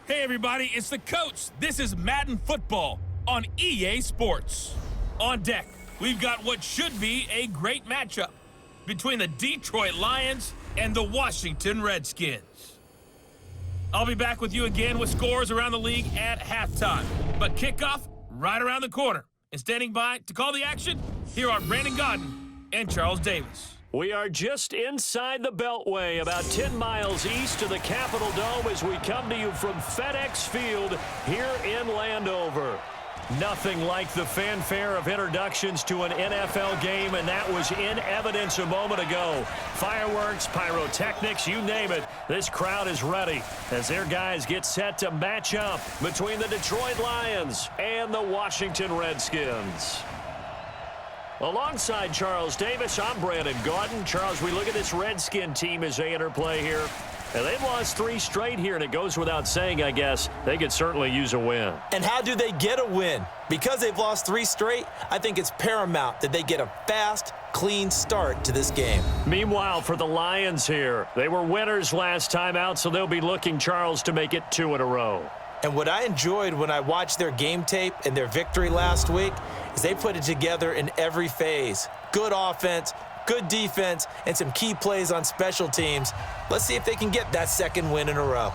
Hey everybody, it's the coach. This is Madden Football on EA Sports. On deck, we've got what should be a great matchup between the Detroit Lions and the Washington Redskins. I'll be back with you again with scores around the league at halftime. But kickoff right around the corner. And standing by to call the action, here are Brandon Godden and Charles Davis. We are just inside the Beltway, about 10 miles east of the Capitol Dome as we come to you from FedEx Field here in Landover. Nothing like the fanfare of introductions to an NFL game, and that was in evidence a moment ago. Fireworks, pyrotechnics, you name it. This crowd is ready as their guys get set to match up between the Detroit Lions and the Washington Redskins. Alongside Charles Davis, I'm Brandon Gaudin. Charles, we look at this Redskin team as they interplay here. And they've lost 3 straight here, and it goes without saying, I guess, they could certainly use a win. And how do they get a win? Because they've lost 3 straight, I think it's paramount that they get a fast, clean start to this game. Meanwhile, for the Lions here, they were winners last time out, so they'll be looking, Charles, to make it 2 in a row. And what I enjoyed when I watched their game tape and their victory last week is they put it together in every phase. Good offense, good defense, and some key plays on special teams. Let's see if they can get that 2nd win in a row.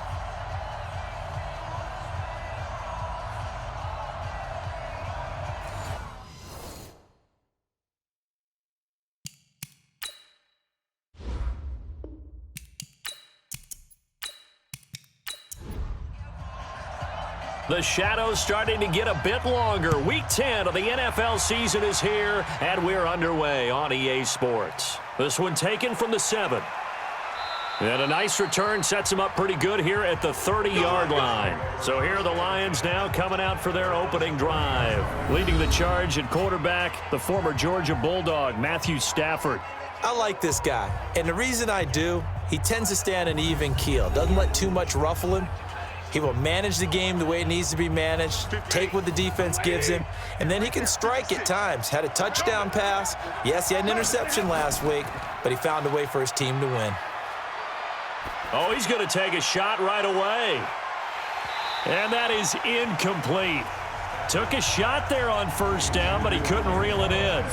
The shadows starting to get a bit longer. Week 10 of the NFL season is here, and we're underway on EA Sports. This one taken from the 7. And a nice return sets them up pretty good here at the 30-yard line. So here are the Lions now coming out for their opening drive. Leading the charge at quarterback, the former Georgia Bulldog, Matthew Stafford. I like this guy, and the reason I do, he tends to stay on an even keel. Doesn't let too much ruffle him. He will manage the game the way it needs to be managed, take what the defense gives him, and then he can strike at times. Had a touchdown pass. Yes, he had an interception last week, but he found a way for his team to win. Oh, he's going to take a shot right away. And that is incomplete. Took a shot there on first down, but he couldn't reel it in.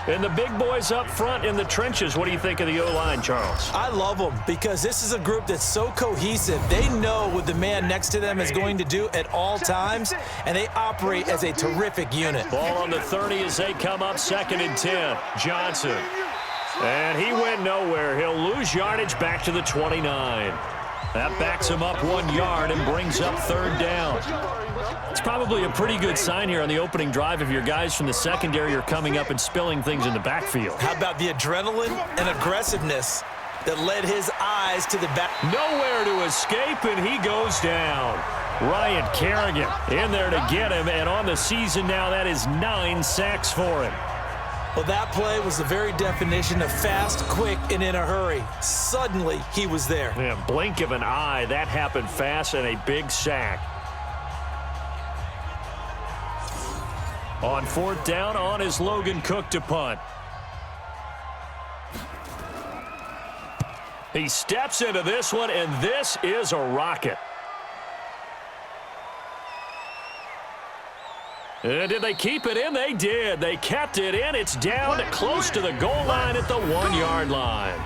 And the big boys up front in the trenches, what do you think of the O-line, Charles? I love them because this is a group that's so cohesive. They know what the man next to them is going to do at all times, and they operate as a terrific unit. Ball on the 30 as they come up 2nd and 10. Johnson. And he went nowhere. He'll lose yardage back to the 29. That backs him up 1 yard and brings up 3rd down. It's probably a pretty good sign here on the opening drive if your guys from the secondary are coming up and spilling things in the backfield. How about the adrenaline and aggressiveness that led his eyes to the back? Nowhere to escape, and he goes down. Ryan Kerrigan in there to get him, and on the season now, that is 9 sacks for him. Well, that play was the very definition of fast, quick, and in a hurry. Suddenly, he was there. Yeah, blink of an eye, that happened fast, and a big sack. On 4th down, on is Logan Cook to punt. He steps into this one, and this is a rocket. And did they keep it in? They did. They kept it in. It's down close to the goal line at the 1-yard line.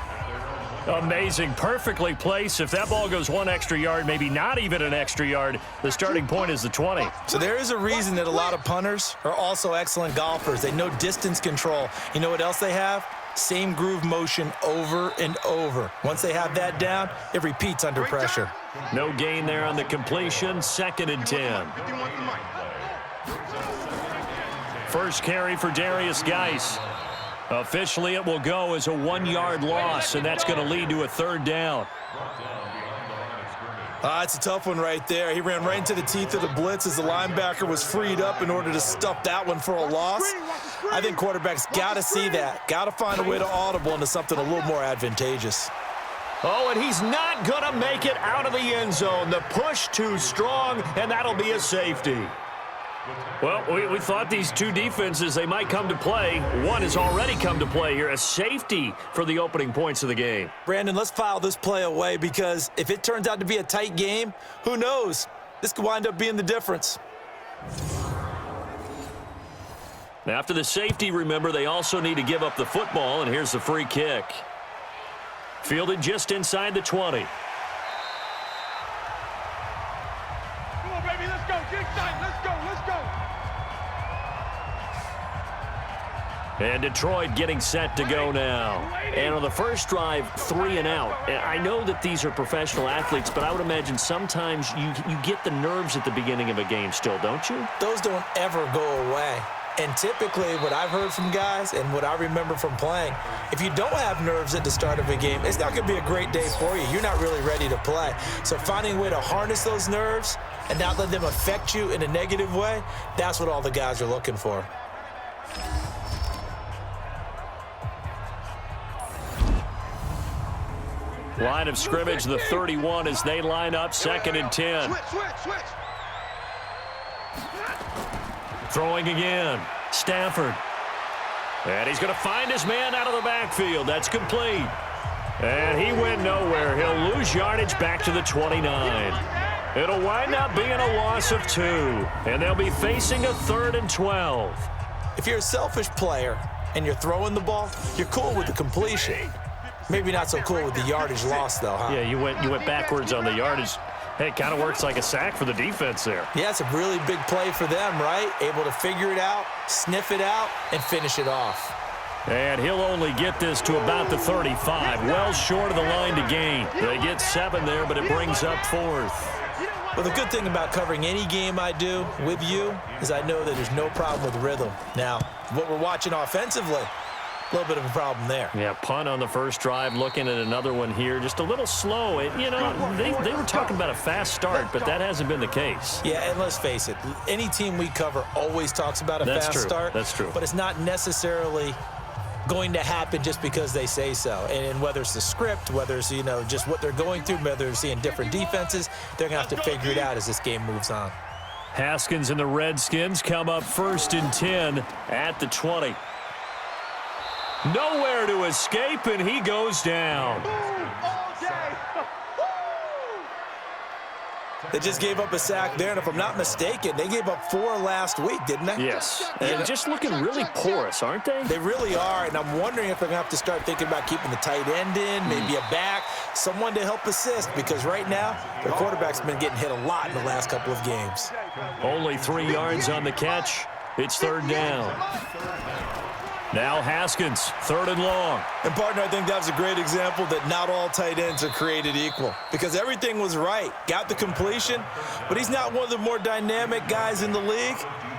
Amazing. Perfectly placed. If that ball goes 1 extra yard, maybe not even an extra yard, the starting point is the 20. So there is a reason that a lot of punters are also excellent golfers. They know distance control. You know what else they have? Same groove motion over and over. Once they have that down, it repeats under pressure. No gain there on the completion. 2nd and 10. First carry for Darius Geis. Officially, it will go as a 1-yard loss, and that's going to lead to a 3rd down. It's a tough one right there. He ran right into the teeth of the blitz as the linebacker was freed up in order to stuff that one for a loss. I think quarterbacks got to see that. Got to find a way to audible into something a little more advantageous. Oh, and he's not going to make it out of the end zone. The push too strong, and that'll be a safety. Well, we thought these two defenses, they might come to play. One has already come to play here, a safety for the opening points of the game. Brandon, let's file this play away because if it turns out to be a tight game, who knows? This could wind up being the difference. Now, after the safety, remember, they also need to give up the football, and here's the free kick. Fielded just inside the 20. Come on, baby, let's go. Get excited. Let's go. Let's go. And Detroit getting set to go now. And on the first drive, 3 and out. And I know that these are professional athletes, but I would imagine sometimes you get the nerves at the beginning of a game still, don't you? Those don't ever go away. And typically what I've heard from guys and what I remember from playing, if you don't have nerves at the start of a game, it's not going to be a great day for you. You're not really ready to play. So finding a way to harness those nerves and not let them affect you in a negative way, that's what all the guys are looking for. Line of scrimmage, the 31 as they line up, 2nd and 10. Switch. Throwing again, Stafford. And he's going to find his man out of the backfield. That's complete. And he went nowhere. He'll lose yardage back to the 29. It'll wind up being a loss of 2. And they'll be facing a 3rd and 12. If you're a selfish player and you're throwing the ball, you're cool with the completion. Maybe not so cool with the yardage loss, though, huh? Yeah, you went backwards on the yardage. Hey, it kind of works like a sack for the defense there. Yeah, it's a really big play for them, right? Able to figure it out, sniff it out, and finish it off. And he'll only get this to about the 35, well short of the line to gain. They get 7 there, but it brings up 4th. Well, the good thing about covering any game I do with you is I know that there's no problem with rhythm. Now, what we're watching offensively, a little bit of a problem there. Yeah, punt on the first drive, looking at another one here. Just a little slow. They were talking about a fast start, but that hasn't been the case. Yeah, and let's face it, any team we cover always talks about a fast start. That's true. But it's not necessarily going to happen just because they say so. And whether it's the script, whether it's, just what they're going through, whether they're seeing different defenses, they're going to have to figure it out as this game moves on. Haskins and the Redskins come up 1st and 10 at the 20. Nowhere to escape, and he goes down. They just gave up a sack there, and if I'm not mistaken, they gave up 4 last week, didn't they? Yes, and just looking really porous, aren't they? They really are, and I'm wondering if they're going to have to start thinking about keeping the tight end in, maybe a back, someone to help assist, because right now, their quarterback's been getting hit a lot in the last couple of games. Only 3 yards on the catch. It's 3rd down. Now Haskins, 3rd and long. And, partner, I think that was a great example that not all tight ends are created equal because everything was right. Got the completion, but he's not one of the more dynamic guys in the league.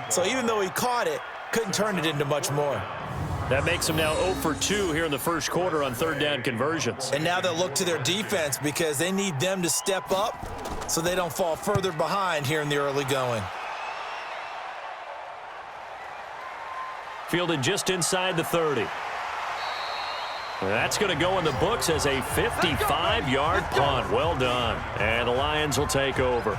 So even though he caught it, couldn't turn it into much more. That makes him now 0 for 2 here in the first quarter on 3rd down conversions. And now they'll look to their defense because they need them to step up so they don't fall further behind here in the early going. Fielded just inside the 30. That's going to go in the books as a 55-yard punt. Well done. And the Lions will take over.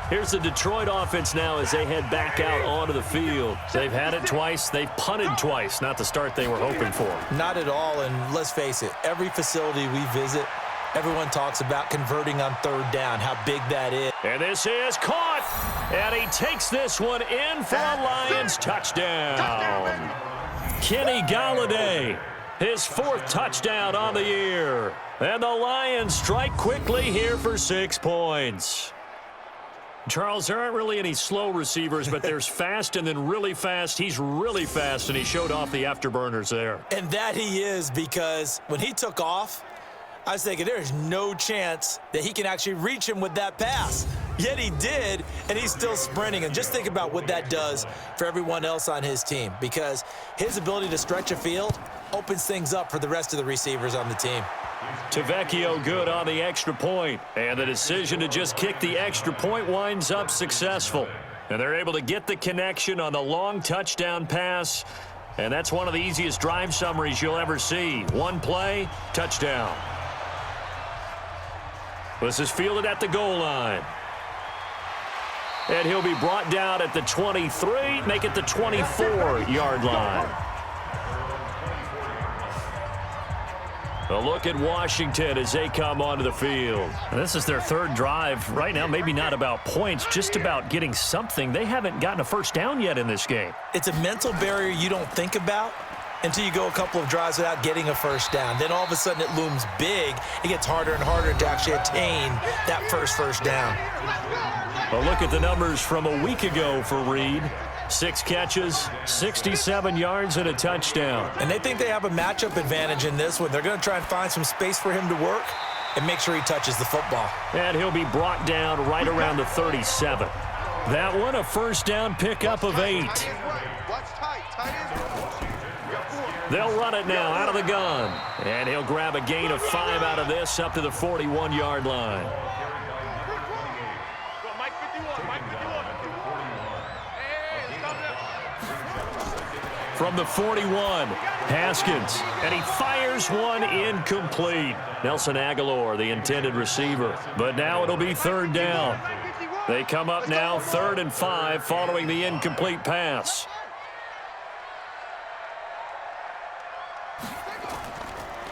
Here's the Detroit offense now as they head back out onto the field. They've had it twice. They've punted twice. Not the start they were hoping for. Not at all. And let's face it, every facility we visit, everyone talks about converting on 3rd down, how big that is. And this is caught. And he takes this one in for a Lions touchdown. Kenny Golladay, his 4th touchdown on the year. And the Lions strike quickly here for 6 points. Charles, there aren't really any slow receivers, but there's fast and then really fast. He's really fast, and he showed off the afterburners there. And that he is, because when he took off, I was thinking there's no chance that he can actually reach him with that pass. Yet he did, and he's still sprinting. And just think about what that does for everyone else on his team, because his ability to stretch a field opens things up for the rest of the receivers on the team. Tavecchio good on the extra point, and the decision to just kick the extra point winds up successful. And they're able to get the connection on the long touchdown pass, and that's one of the easiest drive summaries you'll ever see. One play, touchdown. This is fielded at the goal line. And he'll be brought down at the 23, make it the 24-yard line. A look at Washington as they come onto the field. This is their third drive. Right now, maybe not about points, just about getting something. They haven't gotten a first down yet in this game. It's a mental barrier you don't think about until you go a couple of drives without getting a first down. Then all of a sudden it looms big. It gets harder and harder to actually attain that first down. A look at the numbers from a week ago for Reed. 6 catches, 67 yards, and a touchdown. And they think they have a matchup advantage in this one. They're going to try and find some space for him to work and make sure he touches the football. And he'll be brought down right around the 37. That one a first down pickup of 8. They'll run it now out of the gun. And he'll grab a gain of 5 out of this up to the 41-yard line. From the 41, Haskins, and he fires one incomplete. Nelson Aguilar, the intended receiver. But now it'll be third down. They come up now 3rd and 5 following the incomplete pass.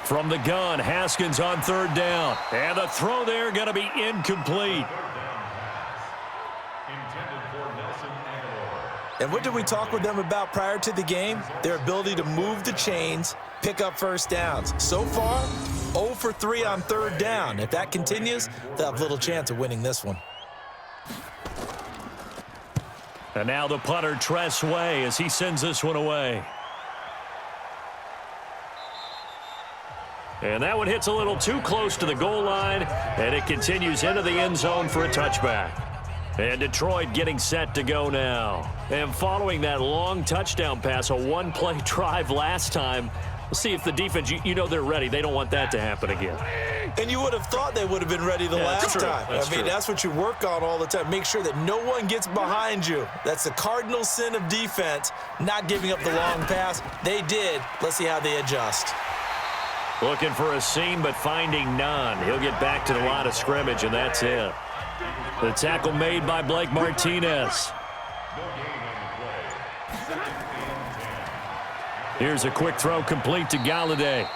From the gun, Haskins on 3rd down. And the throw there going to be incomplete. And what did we talk with them about prior to the game? Their ability to move the chains, pick up first downs. So far, 0 for 3 on 3rd down. If that continues, they'll have little chance of winning this one. And now the punter, Tress Way, as he sends this one away. And that one hits a little too close to the goal line, and it continues into the end zone for a touchback. And Detroit getting set to go now. And following that long touchdown pass, a one-play drive last time, we'll see if the defense, you know they're ready. They don't want that to happen again. And you would have thought they would have been ready the last time. That's what you work on all the time. Make sure that no one gets behind you. That's the cardinal sin of defense, not giving up the long pass. They did. Let's see how they adjust. Looking for a seam, but finding none. He'll get back to the line of scrimmage, and that's it. The tackle made by Blake Martinez. Here's a quick throw complete to Galladay.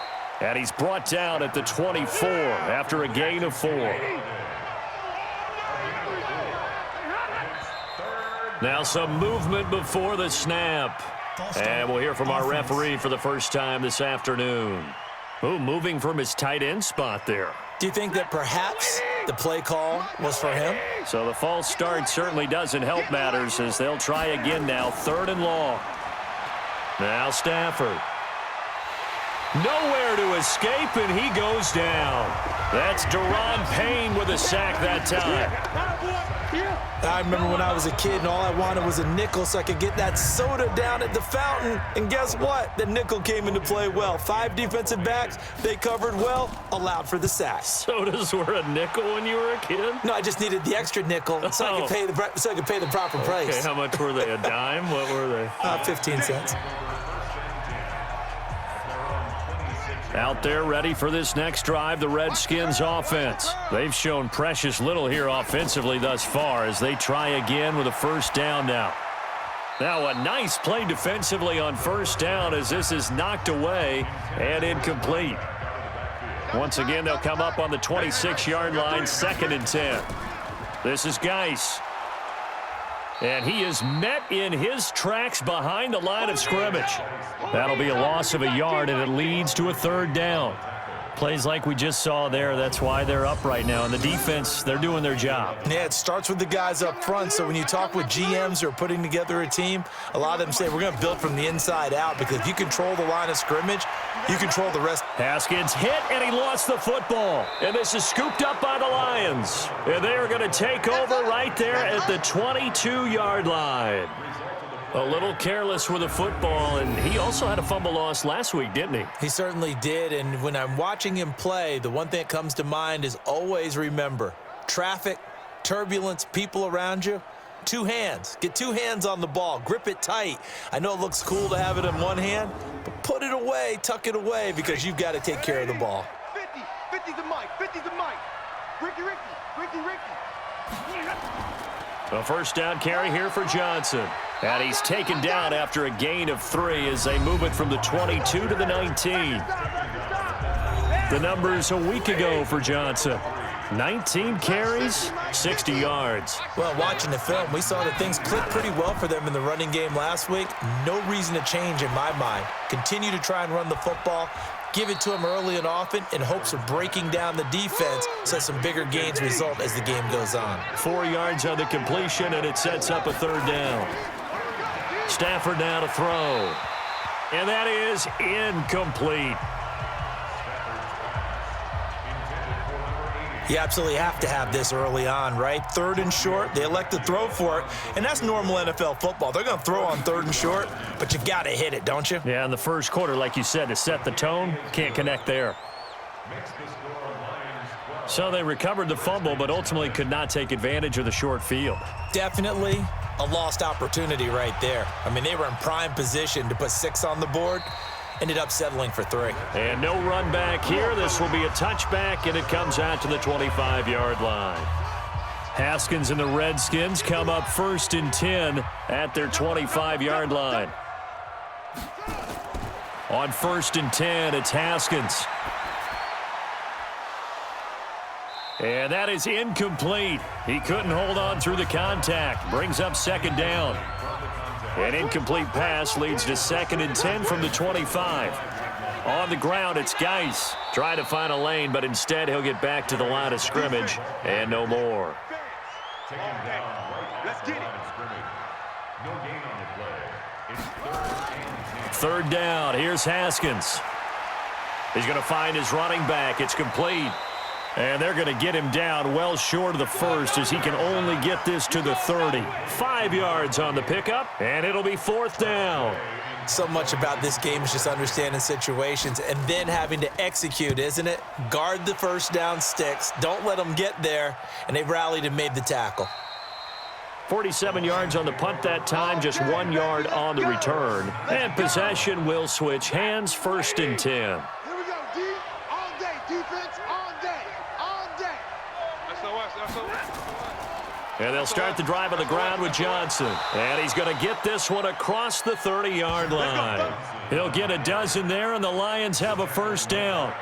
And he's brought down at the 24 after a gain of 4. Now some movement before the snap. And we'll hear from our referee for the first time this afternoon. Ooh, moving from his tight end spot there. Do you think that perhaps the play call was for him? So the false start certainly doesn't help matters as they'll try again now. 3rd and long. Now Stafford. Nowhere to escape, and he goes down. That's Daron Payne with a sack that time. I remember when I was a kid and all I wanted was a nickel so I could get that soda down at the fountain. And guess what? The nickel came into play well. 5 defensive backs, they covered well, allowed for the sack. Sodas were a nickel when you were a kid? No, I just needed the extra nickel so I could pay the proper price. Okay, how much were they? A dime? What were they? 15 cents. Out there ready for this next drive, the Redskins offense. They've shown precious little here offensively thus far as they try again with a first down now. Now a nice play defensively on first down as this is knocked away and incomplete. Once again, they'll come up on the 26-yard line, 2nd and 10. This is Geis. And he is met in his tracks behind the line of scrimmage. That'll be a loss of a yard, and it leads to a 3rd down. Plays like we just saw there, that's why they're up right now. And the defense, they're doing their job. Yeah, it starts with the guys up front. So when you talk with GMs who are putting together a team, a lot of them say we're going to build from the inside out because if you control the line of scrimmage, you control the rest. Haskins hit, and he lost the football. And this is scooped up by the Lions. And they are going to take over right there at the 22-yard line. A little careless with the football, and he also had a fumble loss last week, didn't he? He certainly did, and when I'm watching him play, the one thing that comes to mind is always remember, traffic, turbulence, people around you, 2 hands. Get 2 hands on the ball. Grip it tight. I know it looks cool to have it in one hand, but put it away, tuck it away, because you've got to take care of the ball. 50's the mic, 50's the mic. Ricky. A first down carry here for Johnson. And he's taken down after a gain of 3 as they move it from the 22 to the 19. The numbers a week ago for Johnson. 19 carries, 60 yards. Well, watching the film, we saw that things clicked pretty well for them in the running game last week. No reason to change in my mind. Continue to try and run the football. Give it to them early and often in hopes of breaking down the defense so some bigger gains result as the game goes on. 4 yards on the completion, and it sets up a third down. Stafford now to throw. And that is incomplete. You absolutely have to have this early on, right? 3rd and short, they elect to throw for it, and that's normal NFL football. They're going to throw on 3rd and short, but you got to hit it, don't you? Yeah, in the first quarter, like you said, to set the tone, can't connect there. So they recovered the fumble, but ultimately could not take advantage of the short field. Definitely a lost opportunity right there. I mean, they were in prime position to put 6 on the board. Ended up settling for 3. And no run back here. This will be a touchback, and it comes out to the 25-yard line. Haskins and the Redskins come up 1st and 10 at their 25-yard line. On 1st and 10, it's Haskins. And that is incomplete. He couldn't hold on through the contact. Brings up 2nd down. An incomplete pass leads to 2nd and 10 from the 25. On the ground, it's Geis trying to find a lane, but instead he'll get back to the line of scrimmage and no more. Let's get it. 3rd down. Here's Haskins. He's going to find his running back. It's complete. And they're going to get him down well short of the 1st as he can only get this to the 30. 5 yards on the pickup, and it'll be 4th down. So much about this game is just understanding situations and then having to execute, isn't it? Guard the first down sticks. Don't let them get there, and they rallied and made the tackle. 47 yards on the punt that time, just 1 yard on the return. And possession will switch hands, 1st and 10. Here we go, D. All day, defense, all day. And they'll start the drive on the ground with Johnson. And he's going to get this one across the 30-yard line. He'll get a dozen there, and the Lions have a 1st down.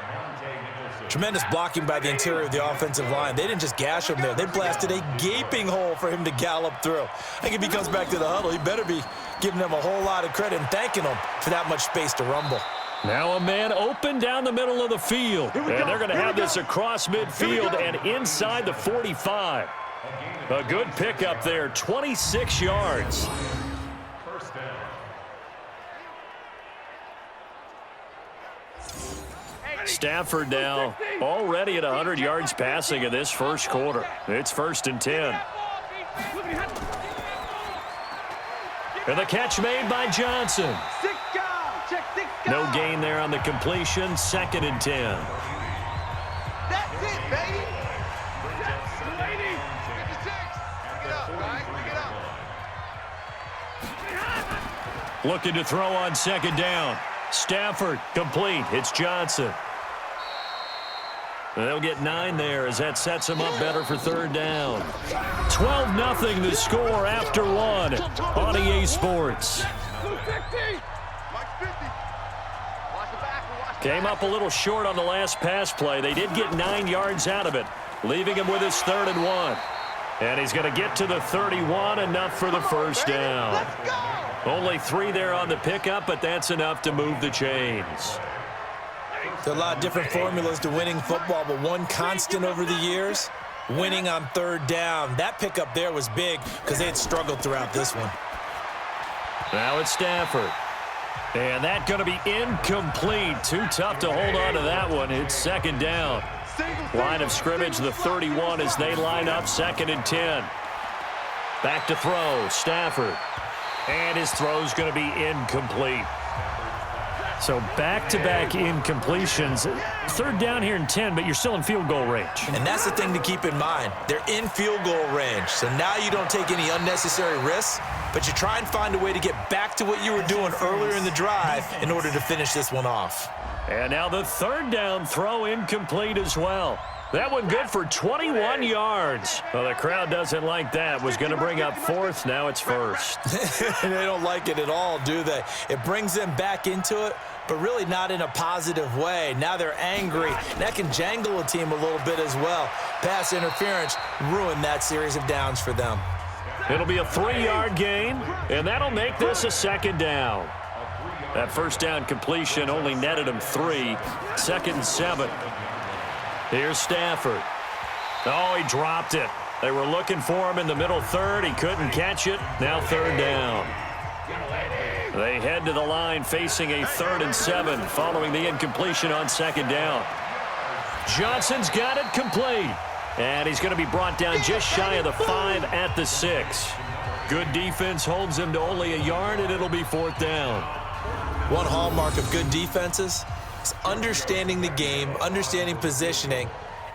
Tremendous blocking by the interior of the offensive line. They didn't just gash him there. They blasted a gaping hole for him to gallop through. I think if he comes back to the huddle, he better be giving them a whole lot of credit and thanking them for that much space to rumble. Now a man open down the middle of the field. And they're going to have this across midfield and inside the 45. A good pickup there, 26 yards. Stafford now already at 100 yards passing in this first quarter. It's 1st and 10. And the catch made by Johnson. No gain there on the completion, 2nd and 10. That's it, baby. Looking to throw on 2nd down. Stafford complete. It's Johnson. They'll get 9 there as that sets them up better for 3rd down. 12-0 the score after 1 on EA Sports. Came up a little short on the last pass play. They did get 9 yards out of it, leaving him with his 3rd and 1. And he's going to get to the 31, enough for the 1st down. Only 3 there on the pickup, but that's enough to move the chains. There are a lot of different formulas to winning football, but one constant over the years, winning on 3rd down. That pickup there was big because they had struggled throughout this one. Now it's Stafford. And that's going to be incomplete. Too tough to hold on to that one. It's 2nd down. Line of scrimmage, the 31 as they line up, 2nd and 10. Back to throw, Stafford. And his throw's going to be incomplete. So back-to-back incompletions. 3rd down here in 10, but you're still in field goal range. And that's the thing to keep in mind. They're in field goal range. So now you don't take any unnecessary risks, but you try and find a way to get back to what you were doing earlier in the drive in order to finish this one off. And now the 3rd down throw incomplete as well. That one good for 21 yards. Well, the crowd doesn't like that. Was going to bring up fourth. Now it's first. They don't like it at all, do they? It brings them back into it, but really not in a positive way. Now they're angry. That can jangle a team a little bit as well. Pass interference ruined that series of downs for them. It'll be a 3-yard gain, and that'll make this a second down. That first down completion only netted him 3. 2nd and 7. Here's Stafford. Oh, he dropped it. They were looking for him in the middle third. He couldn't catch it. Now 3rd down. They head to the line facing a 3rd and 7 following the incompletion on 2nd down. Johnson's got it complete. And he's going to be brought down just shy of the 5 at the 6. Good defense holds him to only a yard, and it'll be 4th down. One hallmark of good defenses is understanding the game, understanding positioning,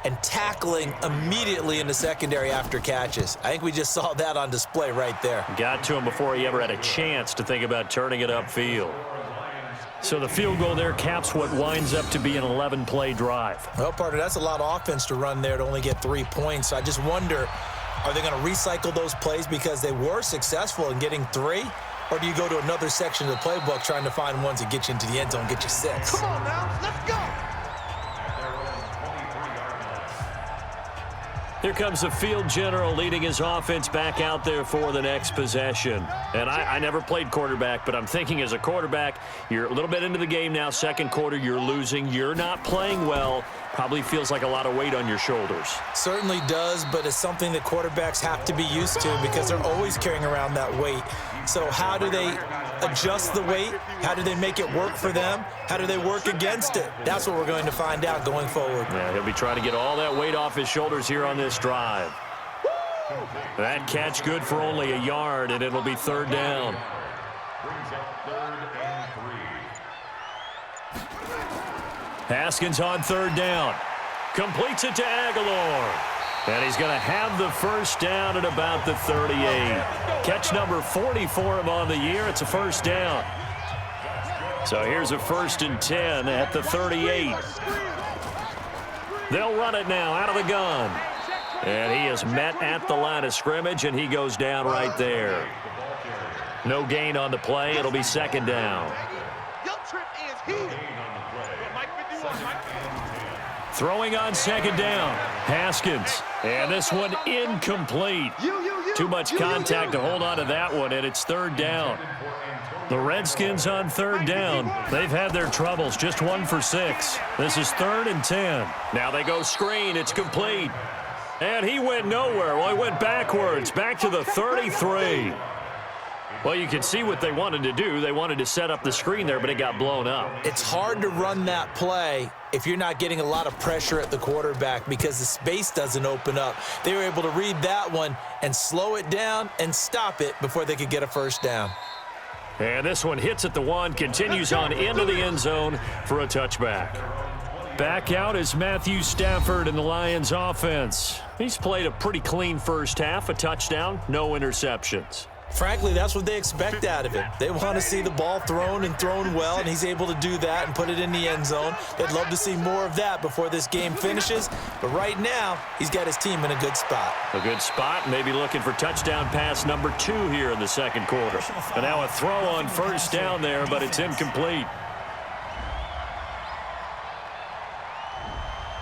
and tackling immediately in the secondary after catches. I think we just saw that on display right there. Got to him before he ever had a chance to think about turning it upfield. So the field goal there caps what winds up to be an 11-play drive. Well, partner, that's a lot of offense to run there to only get 3 points. I just wonder, are they going to recycle those plays because they were successful in getting 3? Or do you go to another section of the playbook trying to find ones that get you into the end zone and get you 6? Come on now, let's go. Here comes the field general leading his offense back out there for the next possession. And I never played quarterback, but I'm thinking as a quarterback, you're a little bit into the game now. 2nd quarter, you're losing. You're not playing well. Probably feels like a lot of weight on your shoulders. Certainly does, but it's something that quarterbacks have to be used to because they're always carrying around that weight. So how do they adjust the weight? How do they make it work for them? How do they work against it? That's what we're going to find out going forward. Yeah, he'll be trying to get all that weight off his shoulders here on this drive. That catch good for only a yard, and it'll be 3rd down. Haskins on 3rd down. Completes it to Aguilar. And he's going to have the first down at about the 38. Catch number 40 for him on the year. It's a first down. So here's a 1st and 10 at the 38. They'll run it now out of the gun. And he is met at the line of scrimmage, and he goes down right there. No gain on the play. It'll be 2nd down. Throwing on 2nd down. Haskins. And this one incomplete. Too much contact to hold on to that one, and it's 3rd down. The Redskins on 3rd down. They've had their troubles. Just 1 for 6. This is 3rd and 10. Now they go screen. It's complete. And he went nowhere. Well, he went backwards. Back to the 33. Well, you can see what they wanted to do. They wanted to set up the screen there, but it got blown up. It's hard to run that play if you're not getting a lot of pressure at the quarterback because the space doesn't open up. They were able to read that one and slow it down and stop it before they could get a first down. And this one hits at the 1, continues on into the end zone for a touchback. Back out is Matthew Stafford in the Lions offense. He's played a pretty clean first half, a touchdown, no interceptions. Frankly, that's what they expect out of him. They want to see the ball thrown and thrown well, and he's able to do that and put it in the end zone. They'd love to see more of that before this game finishes, but right now, he's got his team in a good spot. A good spot, maybe looking for touchdown pass number 2 here in the 2nd quarter. And now a throw on first down there, but it's incomplete.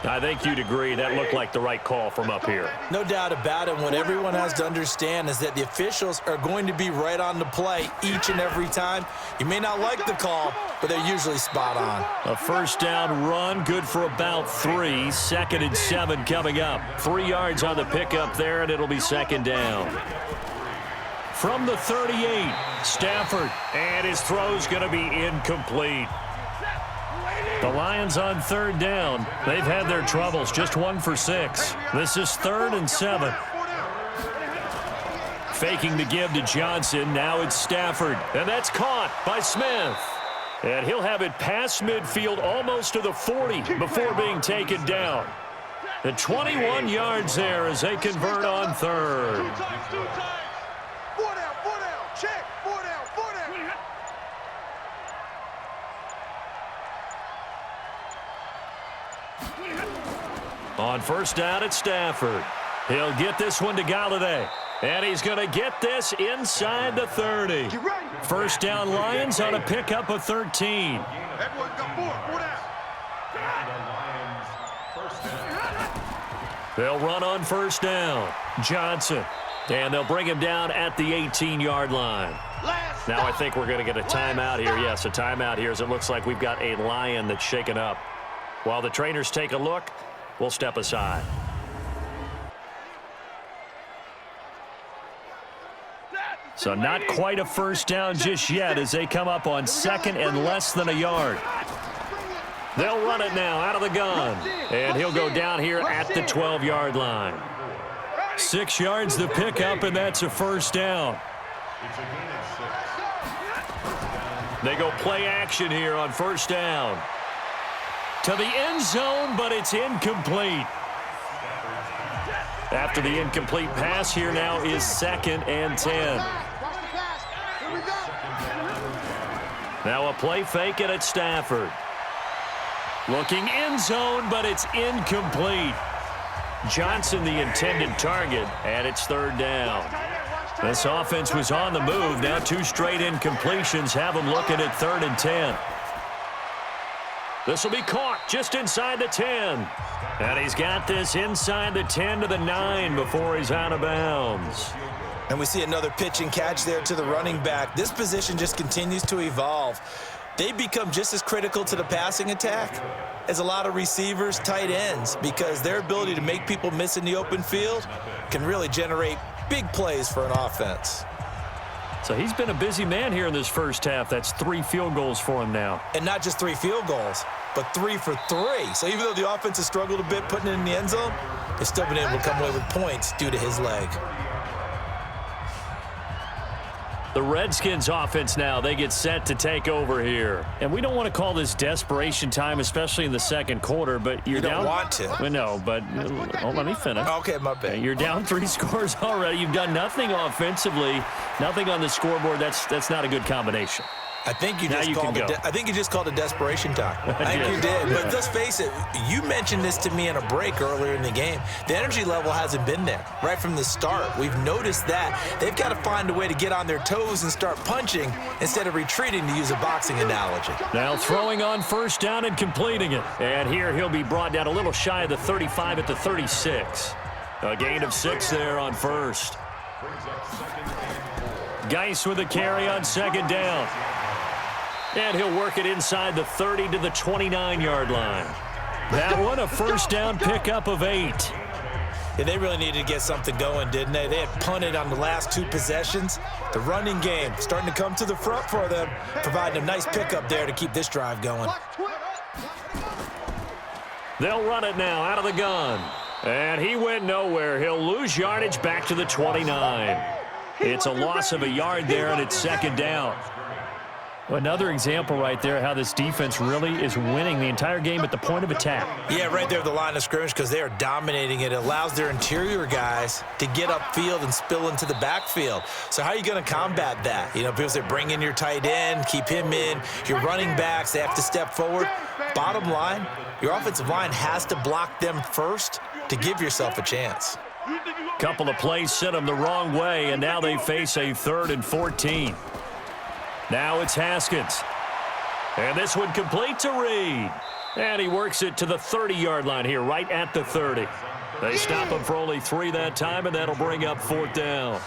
I think you'd agree that looked like the right call from up here. No doubt about it. What everyone has to understand is that the officials are going to be right on the play each and every time. You may not like the call, but they're usually spot on. A first down run, good for about 3. 2nd and 7 coming up. 3 yards on the pickup there, and it'll be 2nd down. From the 38, Stafford, and his throw's going to be incomplete. The Lions on 3rd down. They've had their troubles, just 1 for 6. This is 3rd and 7. Faking the give to Johnson. Now it's Stafford, and that's caught by Smith. And he'll have it past midfield almost to the 40 before being taken down. The 21 yards there as they convert on 3rd. On first down at Stafford. He'll get this one to Galladay. And he's going to get this inside the 30. First down Lions on a pickup of 13. Everyone's got four down. They'll run on first down. Johnson. And they'll bring him down at the 18-yard line. Now I think we're going to get a timeout here. Yes, a timeout here as it looks like we've got a Lion that's shaken up. While the trainers take a look, we'll step aside. So not quite a first down just yet as they come up on second and less than a yard. They'll run it now out of the gun. And he'll go down here at the 12-yard line. 6 yards the pickup, and that's a first down. They go play action here on first down. To the end zone, but it's incomplete. After the incomplete pass, here now is 2nd and 10. Now a play fake it at Stafford. Looking end zone, but it's incomplete. Johnson the intended target, and it's 3rd down. This offense was on the move. Now 2 straight incompletions have them looking at 3rd and 10. This will be caught just inside the 10. And he's got this inside the 10 to the 9 before he's out of bounds. And we see another pitch and catch there to the running back. This position just continues to evolve. They become just as critical to the passing attack as a lot of receivers, tight ends, because their ability to make people miss in the open field can really generate big plays for an offense. So he's been a busy man here in this first half. That's 3 field goals for him now. And not just 3 field goals, but 3 for 3. So even though the offense has struggled a bit putting it in the end zone, they've still been able to come away with points due to his leg. The Redskins offense now, they get set to take over here. And we don't want to call this desperation time, especially in the second quarter, but you're down. You don't want to. Well, no, but let me finish. Okay, my bad. You're down 3 scores already. You've done nothing offensively, nothing on the scoreboard. That's not a good combination. I think you just called it desperation time. I think you did. But let's face it, you mentioned this to me in a break earlier in the game. The energy level hasn't been there right from the start. We've noticed that. They've got to find a way to get on their toes and start punching instead of retreating, to use a boxing analogy. Now throwing on first down and completing it. And here he'll be brought down a little shy of the 35 at the 36. A gain of 6 there on first. Geis with a carry on second down. And he'll work it inside the 30 to the 29-yard line. That one a first down pickup of 8. Yeah, they really needed to get something going, didn't they? They had punted on the last 2 possessions. The running game starting to come to the front for them, providing a nice pickup there to keep this drive going. They'll run it now out of the gun. And he went nowhere. He'll lose yardage back to the 29. It's a loss of a yard there, and it's second down. Another example right there how this defense really is winning the entire game at the point of attack. Yeah, right there at the line of scrimmage, because they are dominating it. It allows their interior guys to get upfield and spill into the backfield. So how are you going to combat that? You know, people say bring in your tight end, keep him in. Your running backs, they have to step forward. Bottom line, your offensive line has to block them first to give yourself a chance. Couple of plays sent them the wrong way, and now they face a 3rd and 14. Now it's Haskins. And this one complete to Reed. And he works it to the 30-yard line here, right at the 30. They stop him for only 3 that time, and that'll bring up 4th down.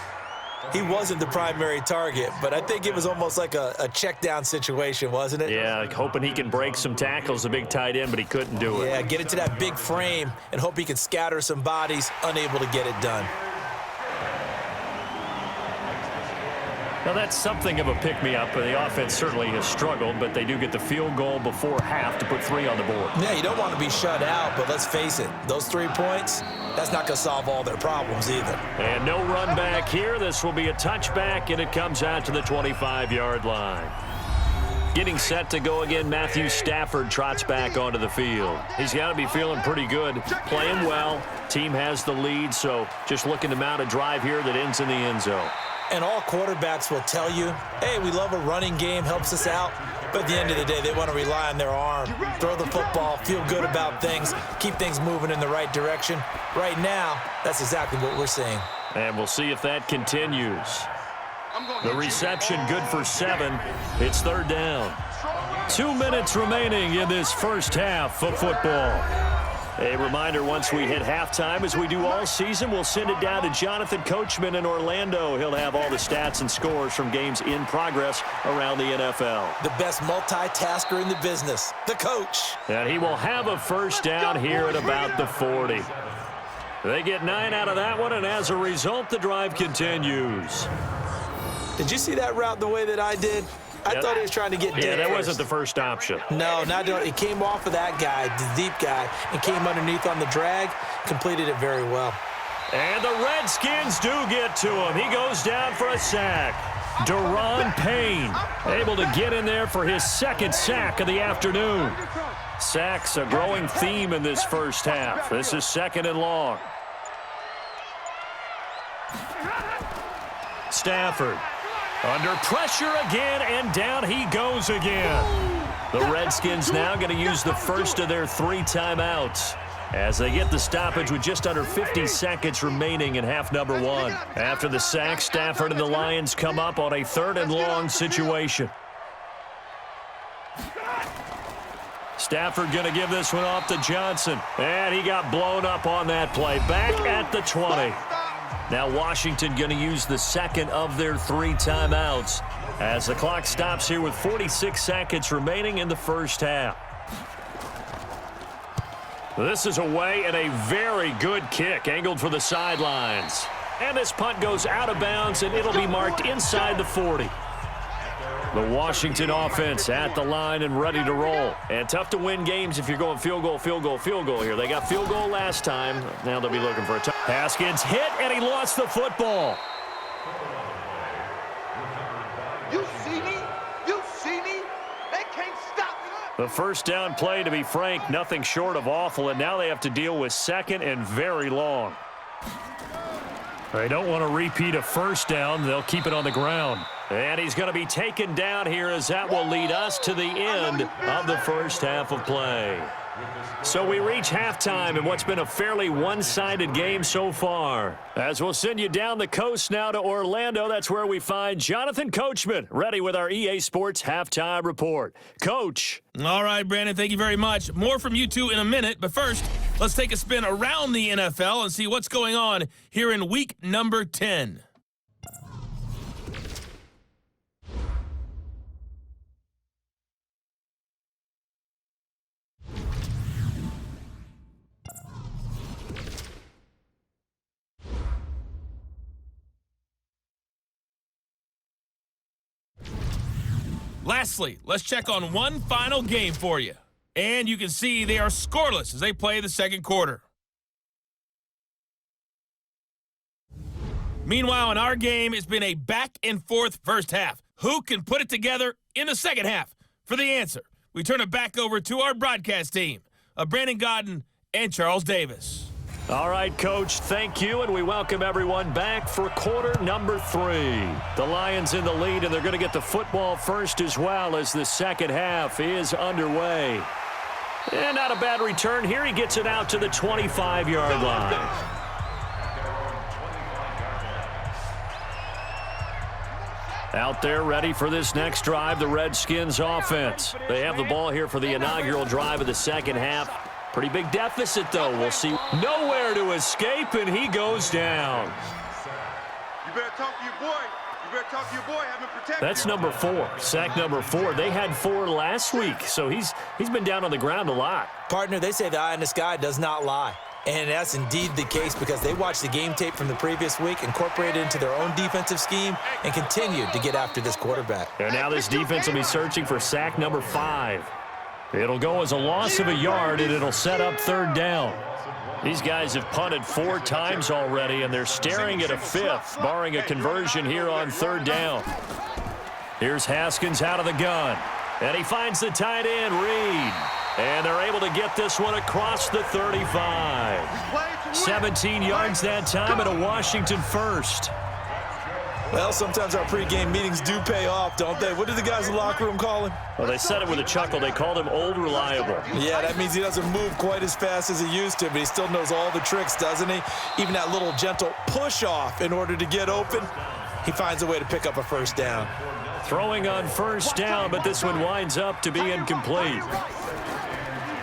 He wasn't the primary target, but I think it was almost like a check down situation, wasn't it? Yeah, like hoping he can break some tackles, the big tight end, but he couldn't do it. Yeah, get it to that big frame and hope he can scatter some bodies, unable to get it done. Now, that's something of a pick-me-up. The offense certainly has struggled, but they do get the field goal before half to put 3 on the board. Yeah, you don't want to be shut out, but let's face it, those 3 points, that's not going to solve all their problems either. And no run back here. This will be a touchback, and it comes out to the 25-yard line. Getting set to go again, Matthew Stafford trots back onto the field. He's got to be feeling pretty good, playing well. Team has the lead, so just looking to mount a drive here that ends in the end zone. And all quarterbacks will tell you, hey, we love a running game, helps us out. But at the end of the day, they want to rely on their arm, throw the football, feel good about things, keep things moving in the right direction. Right now, that's exactly what we're seeing. And we'll see if that continues. The reception good for 7. It's third down. 2 minutes remaining in this first half of football. A reminder, once we hit halftime, as we do all season, we'll send it down to Jonathan Coachman in Orlando. He'll have all the stats and scores from games in progress around the NFL. The best multitasker in the business, the coach. And he will have a first down here at about the 40. They get 9 out of that one, and as a result, the drive continues. Did you see that route the way that I did? I thought he was trying to get dead. Yeah, that first. wasn't the first option. No, not doing it. He came off of that guy, the deep guy, and came underneath on the drag, completed it very well. And the Redskins do get to him. He goes down for a sack. Deron Payne able to get in there for his second sack of the afternoon. Sacks a growing theme in this first half. This is 2nd and long. Stafford under pressure again, and down he goes again. The Redskins now going to use the first of their 3 timeouts as they get the stoppage with just under 50 seconds remaining in half number 1. After the sack, Stafford and the Lions come up on a 3rd and long situation. Stafford going to give this one off to Johnson, and he got blown up on that play. Back at the 20. Now Washington going to use the second of their 3 timeouts as the clock stops here with 46 seconds remaining in the first half. This is away and a very good kick angled for the sidelines. And this punt goes out of bounds, and it'll be marked inside the 40. The Washington offense at the line and ready to roll. And tough to win games if you're going field goal, field goal, field goal here. They got field goal last time. Now they'll be looking for a touchdown. Haskins hit, and he lost the football. You see me? You see me? They can't stop me. The first down play, to be frank, nothing short of awful. And now they have to deal with 2nd and very long. They don't want to repeat a first down. They'll keep it on the ground. And he's going to be taken down here, as that will lead us to the end of the first half of play. So we reach halftime in what's been a fairly one-sided game so far. As we'll send you down the coast now to Orlando, that's where we find Jonathan Coachman, ready with our EA Sports Halftime Report. Coach. All right, Brandon, thank you very much. More from you two in a minute, but first, let's take a spin around the NFL and see what's going on here in week number 10. Lastly, let's check on one final game for you. And you can see they are scoreless as they play the second quarter. Meanwhile, in our game, it's been a back-and-forth first half. Who can put it together in the second half? For the answer, we turn it back over to our broadcast team of Brandon Godden and Charles Davis. All right, Coach, thank you, and we welcome everyone back for quarter number 3. The Lions in the lead, and they're going to get the football first as well as the second half is underway. And not a bad return here. He gets it out to the 25-yard line. Out there ready for this next drive, the Redskins offense. They have the ball here for the inaugural drive of the second half. Pretty big deficit, though. We'll see. Nowhere to escape, and he goes down. You better talk to your boy. You better talk to your boy. Have him protect you. That's number 4, sack number 4. They had 4 last week, so he's been down on the ground a lot. Partner, they say the eye in the sky does not lie. And that's indeed the case because they watched the game tape from the previous week, incorporated it into their own defensive scheme, and continued to get after this quarterback. And now this defense will be searching for sack number 5. It'll go as a loss of a yard, and it'll set up third down. These guys have punted 4 times already, and they're staring at a 5th, barring a conversion here on third down. Here's Haskins out of the gun, and he finds the tight end, Reed. And they're able to get this one across the 35. 17 yards that time, and a Washington first. Well, sometimes our pregame meetings do pay off, don't they? What do the guys in the locker room call him? Well, they said it with a chuckle. They called him Old Reliable. Yeah, that means he doesn't move quite as fast as he used to, but he still knows all the tricks, doesn't he? Even that little gentle push-off in order to get open, he finds a way to pick up a first down. Throwing on first down, but this one winds up to be incomplete.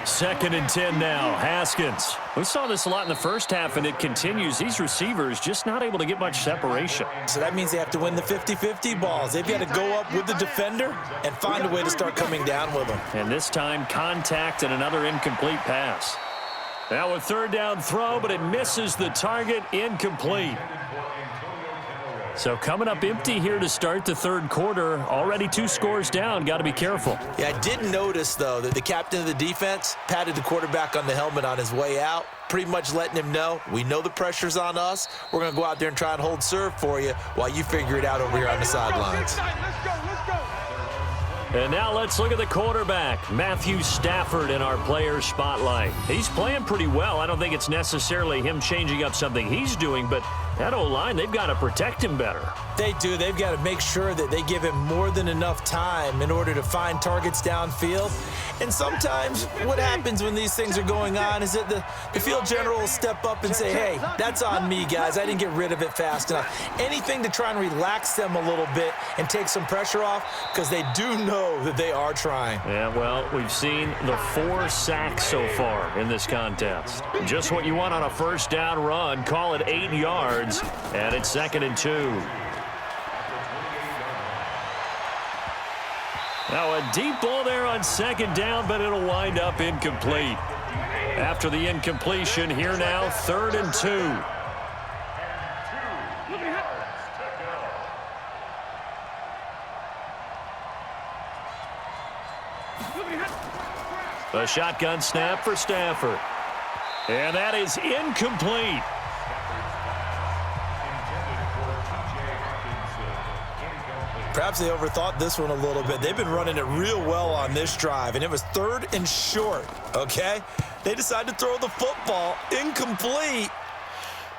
2nd and 10 now, Haskins. We saw this a lot in the first half, and it continues. These receivers just not able to get much separation. So that means they have to win the 50-50 balls. They've got to go up with the defender and find a way to start coming down with them. And this time, contact and another incomplete pass. Now a 3rd down throw, but it misses the target, incomplete. So coming up empty here to start the 3rd quarter. Already 2 scores down. Got to be careful. Yeah, I did notice, though, that the captain of the defense patted the quarterback on the helmet on his way out, pretty much letting him know, we know the pressure's on us. We're going to go out there and try and hold serve for you while you figure it out over here on the sidelines. Let's go. And now let's look at the quarterback, Matthew Stafford, in our player spotlight. He's playing pretty well. I don't think it's necessarily him changing up something he's doing, but that O-line, they've got to protect him better. They do. They've got to make sure that they give him more than enough time in order to find targets downfield. And sometimes what happens when these things are going on is that the field general will step up and say, hey, that's on me, guys. I didn't get rid of it fast enough. Anything to try and relax them a little bit and take some pressure off, because they do know that they are trying. Yeah, well, we've seen the 4 sacks so far in this contest. Just what you want on a first down run. Call it 8 yards, and it's 2nd and 2. Now a deep ball there on 2nd down, but it'll wind up incomplete. After the incompletion, here now 3rd and 2. A shotgun snap for Stafford. And that is incomplete. Perhaps they overthought this one a little bit. They've been running it real well on this drive, and it was 3rd and short, okay? They decided to throw the football incomplete.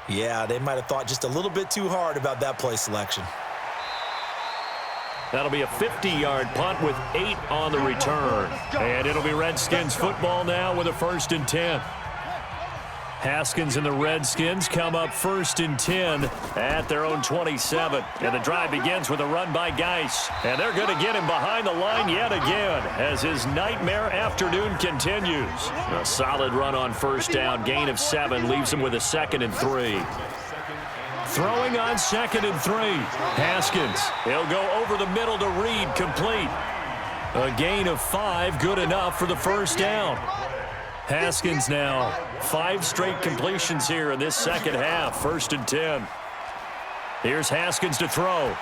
Yeah, they might have thought just a little bit too hard about that play selection. That'll be a 50-yard punt with 8 on the return. And it'll be Redskins football now with a 1st and 10. Haskins and the Redskins come up 1st and 10 at their own 27. And the drive begins with a run by Geis. And they're going to get him behind the line yet again as his nightmare afternoon continues. A solid run on 1st down, gain of 7, leaves him with a 2nd and 3. Throwing on 2nd and 3. Haskins, he'll go over the middle to Reed, complete. A gain of 5, good enough for the 1st down. Haskins now 5 straight completions here in this 2nd half, 1st and 10. Here's Haskins to throw.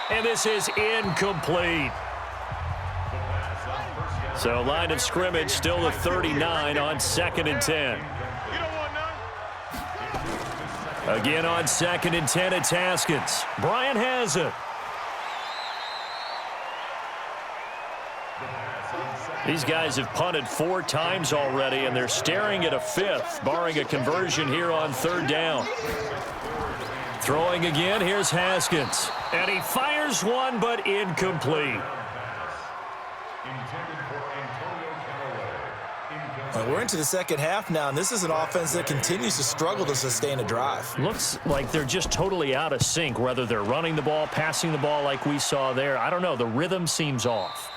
And this is incomplete. So line of scrimmage still the 39 on 2nd and 10. Again on 2nd and 10, it's Haskins. Bryant has it. These guys have punted 4 times already, and they're staring at a 5th, barring a conversion here on 3rd down. Throwing again, here's Haskins. And he fires one, but incomplete. We're into the 2nd half now, and this is an offense that continues to struggle to sustain a drive. Looks like they're just totally out of sync, whether they're running the ball, passing the ball like we saw there. I don't know. The rhythm seems off.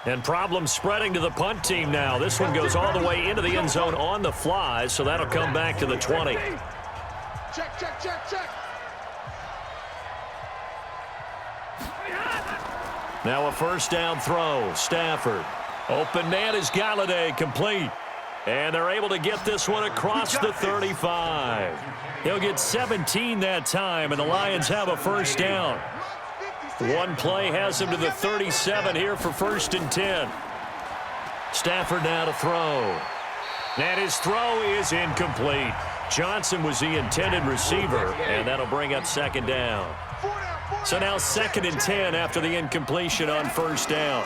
And problems spreading to the punt team now. This one goes all the way into the end zone on the fly, so that'll come back to the 20. Check. Now a 1st down throw. Stafford. Open man is Galladay, complete. And they're able to get this one across the 35. He'll get 17 that time, and the Lions have a 1st down. One play has him to the 37 here for 1st and 10. Stafford now to throw. And his throw is incomplete. Johnson was the intended receiver, and that'll bring up 2nd down. So now 2nd and 10 after the incompletion on 1st down.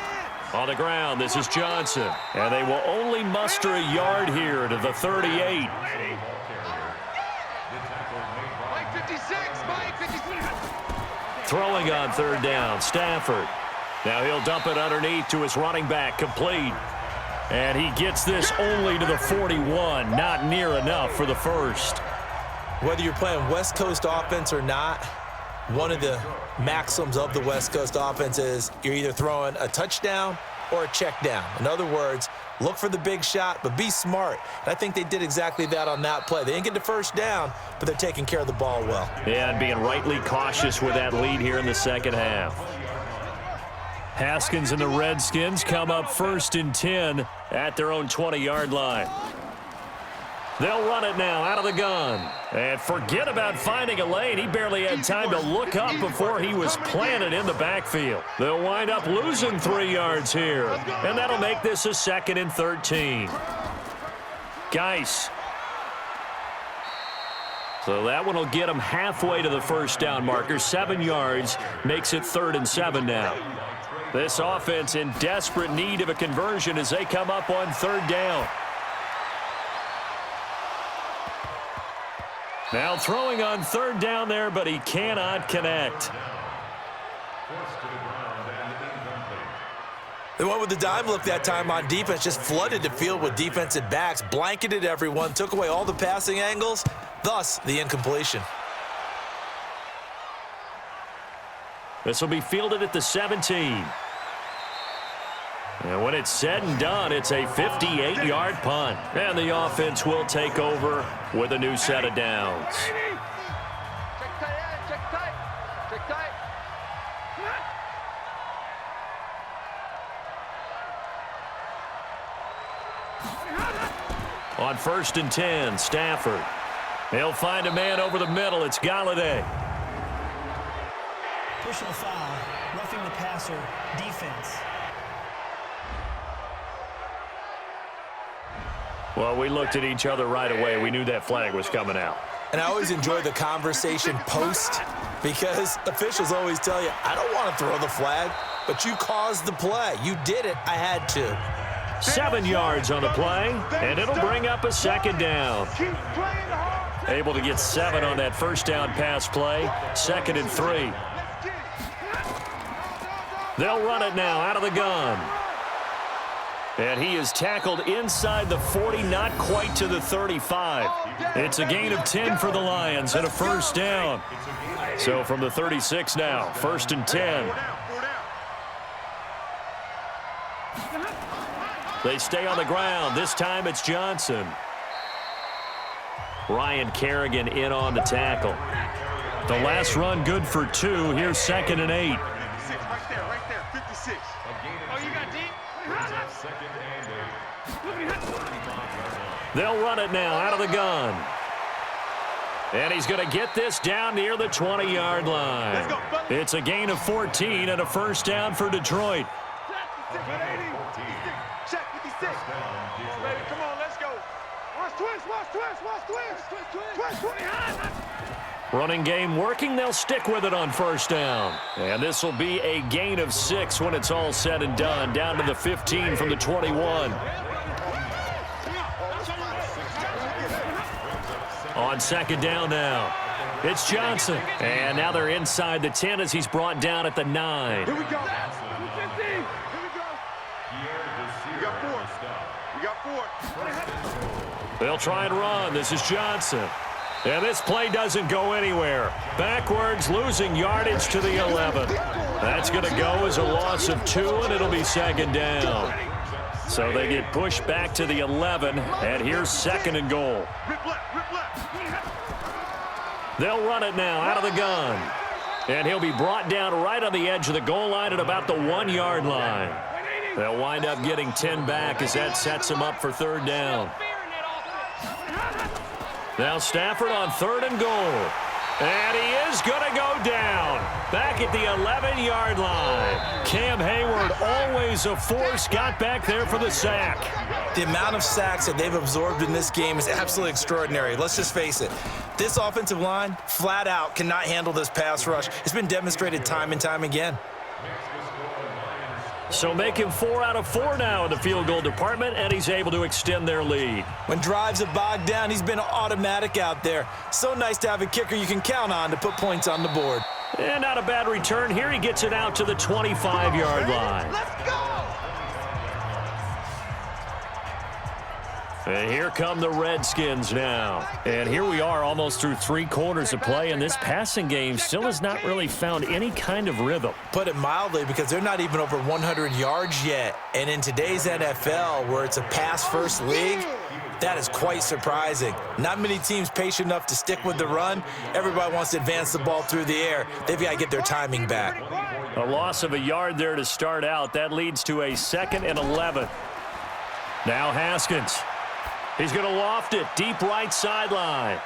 On the ground, this is Johnson. And they will only muster a yard here to the 38. throwing on third down. Stafford. Now he'll dump it underneath to his running back. Complete. And he gets this only to the 41. Not near enough for the first. Whether you're playing West Coast offense or not, one of the maxims of the West Coast offense is you're either throwing a touchdown or a check down. In other words, look for the big shot, but be smart. And I think they did exactly that on that play. They didn't get the first down, but they're taking care of the ball well. Yeah, and being rightly cautious with that lead here in the second half. Haskins and the Redskins come up 1st and 10 at their own 20-yard line. They'll run it now out of the gun. And forget about finding a lane. He barely had time to look up before he was planted in the backfield. They'll wind up losing 3 yards here. And that'll make this a 2nd and 13. Geis. So that one will get him halfway to the first down marker. 7 yards makes it 3rd and 7 now. This offense in desperate need of a conversion as they come up on 3rd down. Now throwing on 3rd down there, but he cannot connect. They went with the dime look that time on defense, just flooded the field with defensive backs, blanketed everyone, took away all the passing angles, thus the incompletion. This will be fielded at the 17. And when it's said and done, it's a 58-yard punt. And the offense will take over with a new set of downs. Check tight, check tight, check tight. On 1st and 10, Stafford. He'll find a man over the middle. It's Galladay. Personal foul, roughing the passer, defense. Well, we looked at each other right away. We knew that flag was coming out. And I always enjoy the conversation post because officials always tell you, I don't want to throw the flag, but you caused the play. You did it. I had to. 7 yards on the play, and it'll bring up a 2nd down. Able to get 7 on that first down pass play. 2nd and 3. They'll run it now out of the gun. And he is tackled inside the 40, not quite to the 35. It's a gain of 10 for the Lions and a first down. So from the 36 now, 1st and 10. They stay on the ground. This time it's Johnson. Ryan Kerrigan in on the tackle. The last run good for 2. Here's 2nd and 8. Right there, 56. Oh, you got deep? They'll run it now out of the gun. And he's going to get this down near the 20-yard line. It's a gain of 14 and a first down for Detroit. Check 56. Come on, baby. Come on, let's go. Watch twist. Running game working. They'll stick with it on first down. And this will be a gain of 6 when it's all said and done. Down to the 15 from the 21. On 2nd down now. It's Johnson. And now they're inside the 10 as he's brought down at the 9. Here we go. 215. Here we go. We got 4. They'll try and run. This is Johnson. And this play doesn't go anywhere. Backwards, losing yardage to the 11. That's going to go as a loss of 2, and it'll be 2nd down. So they get pushed back to the 11, and here's 2nd and goal. They'll run it now out of the gun. And he'll be brought down right on the edge of the goal line at about the 1-yard line. They'll wind up getting 10 back as that sets them up for 3rd down. Now Stafford on 3rd and goal. And he is going to go down. Back at the 11-yard line. Cam Hayward, always a force, got back there for the sack. The amount of sacks that they've absorbed in this game is absolutely extraordinary. Let's just face it. This offensive line, flat out, cannot handle this pass rush. It's been demonstrated time and time again. So make him 4 out of 4 now in the field goal department, and he's able to extend their lead. When drives are bogged down, he's been automatic out there. So nice to have a kicker you can count on to put points on the board. And not a bad return here. He gets it out to the 25-yard line. Let's go! And here come the Redskins now. And here we are almost through 3 quarters of play, and this passing game still has not really found any kind of rhythm. Put it mildly, because they're not even over 100 yards yet. And in today's NFL, where it's a pass-first league, that is quite surprising. Not many teams patient enough to stick with the run. Everybody wants to advance the ball through the air. They've got to get their timing back. A loss of a yard there to start out. That leads to a 2nd and 11. Now Haskins. He's going to loft it deep right sideline.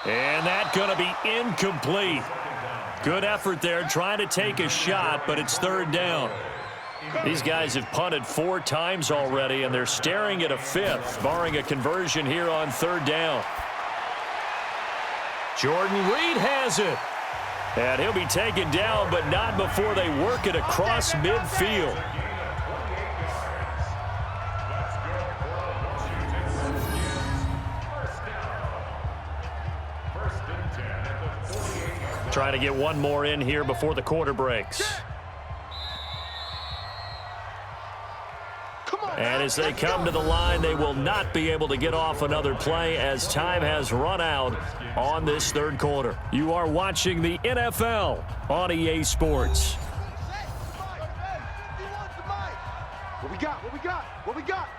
And that's going to be incomplete. Good effort there trying to take a shot, but it's 3rd down. These guys have punted 4 times already, and they're staring at a 5th, barring a conversion here on 3rd down. Jordan Reed has it. And he'll be taken down, but not before they work it across midfield. Trying to get one more in here before the quarter breaks. And as they come to the line, they will not be able to get off another play as time has run out on this 3rd quarter. You are watching the NFL on EA Sports. What we got? What we got? What we got?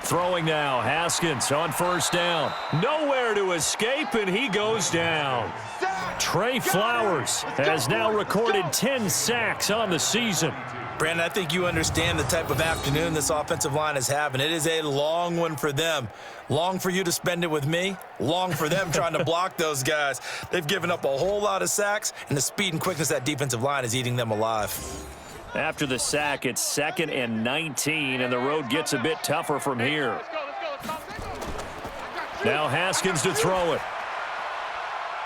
Throwing now, Haskins on 1st down. Nowhere to escape, and he goes down. Trey Flowers has now recorded 10 sacks on the season. Brandon, I think you understand the type of afternoon this offensive line is having. It is a long one for them. Long for you to spend it with me. Long for them trying to block those guys. They've given up a whole lot of sacks, and the speed and quickness of that defensive line is eating them alive. After the sack, it's 2nd and 19, and the road gets a bit tougher from here. Now Haskins to throw it.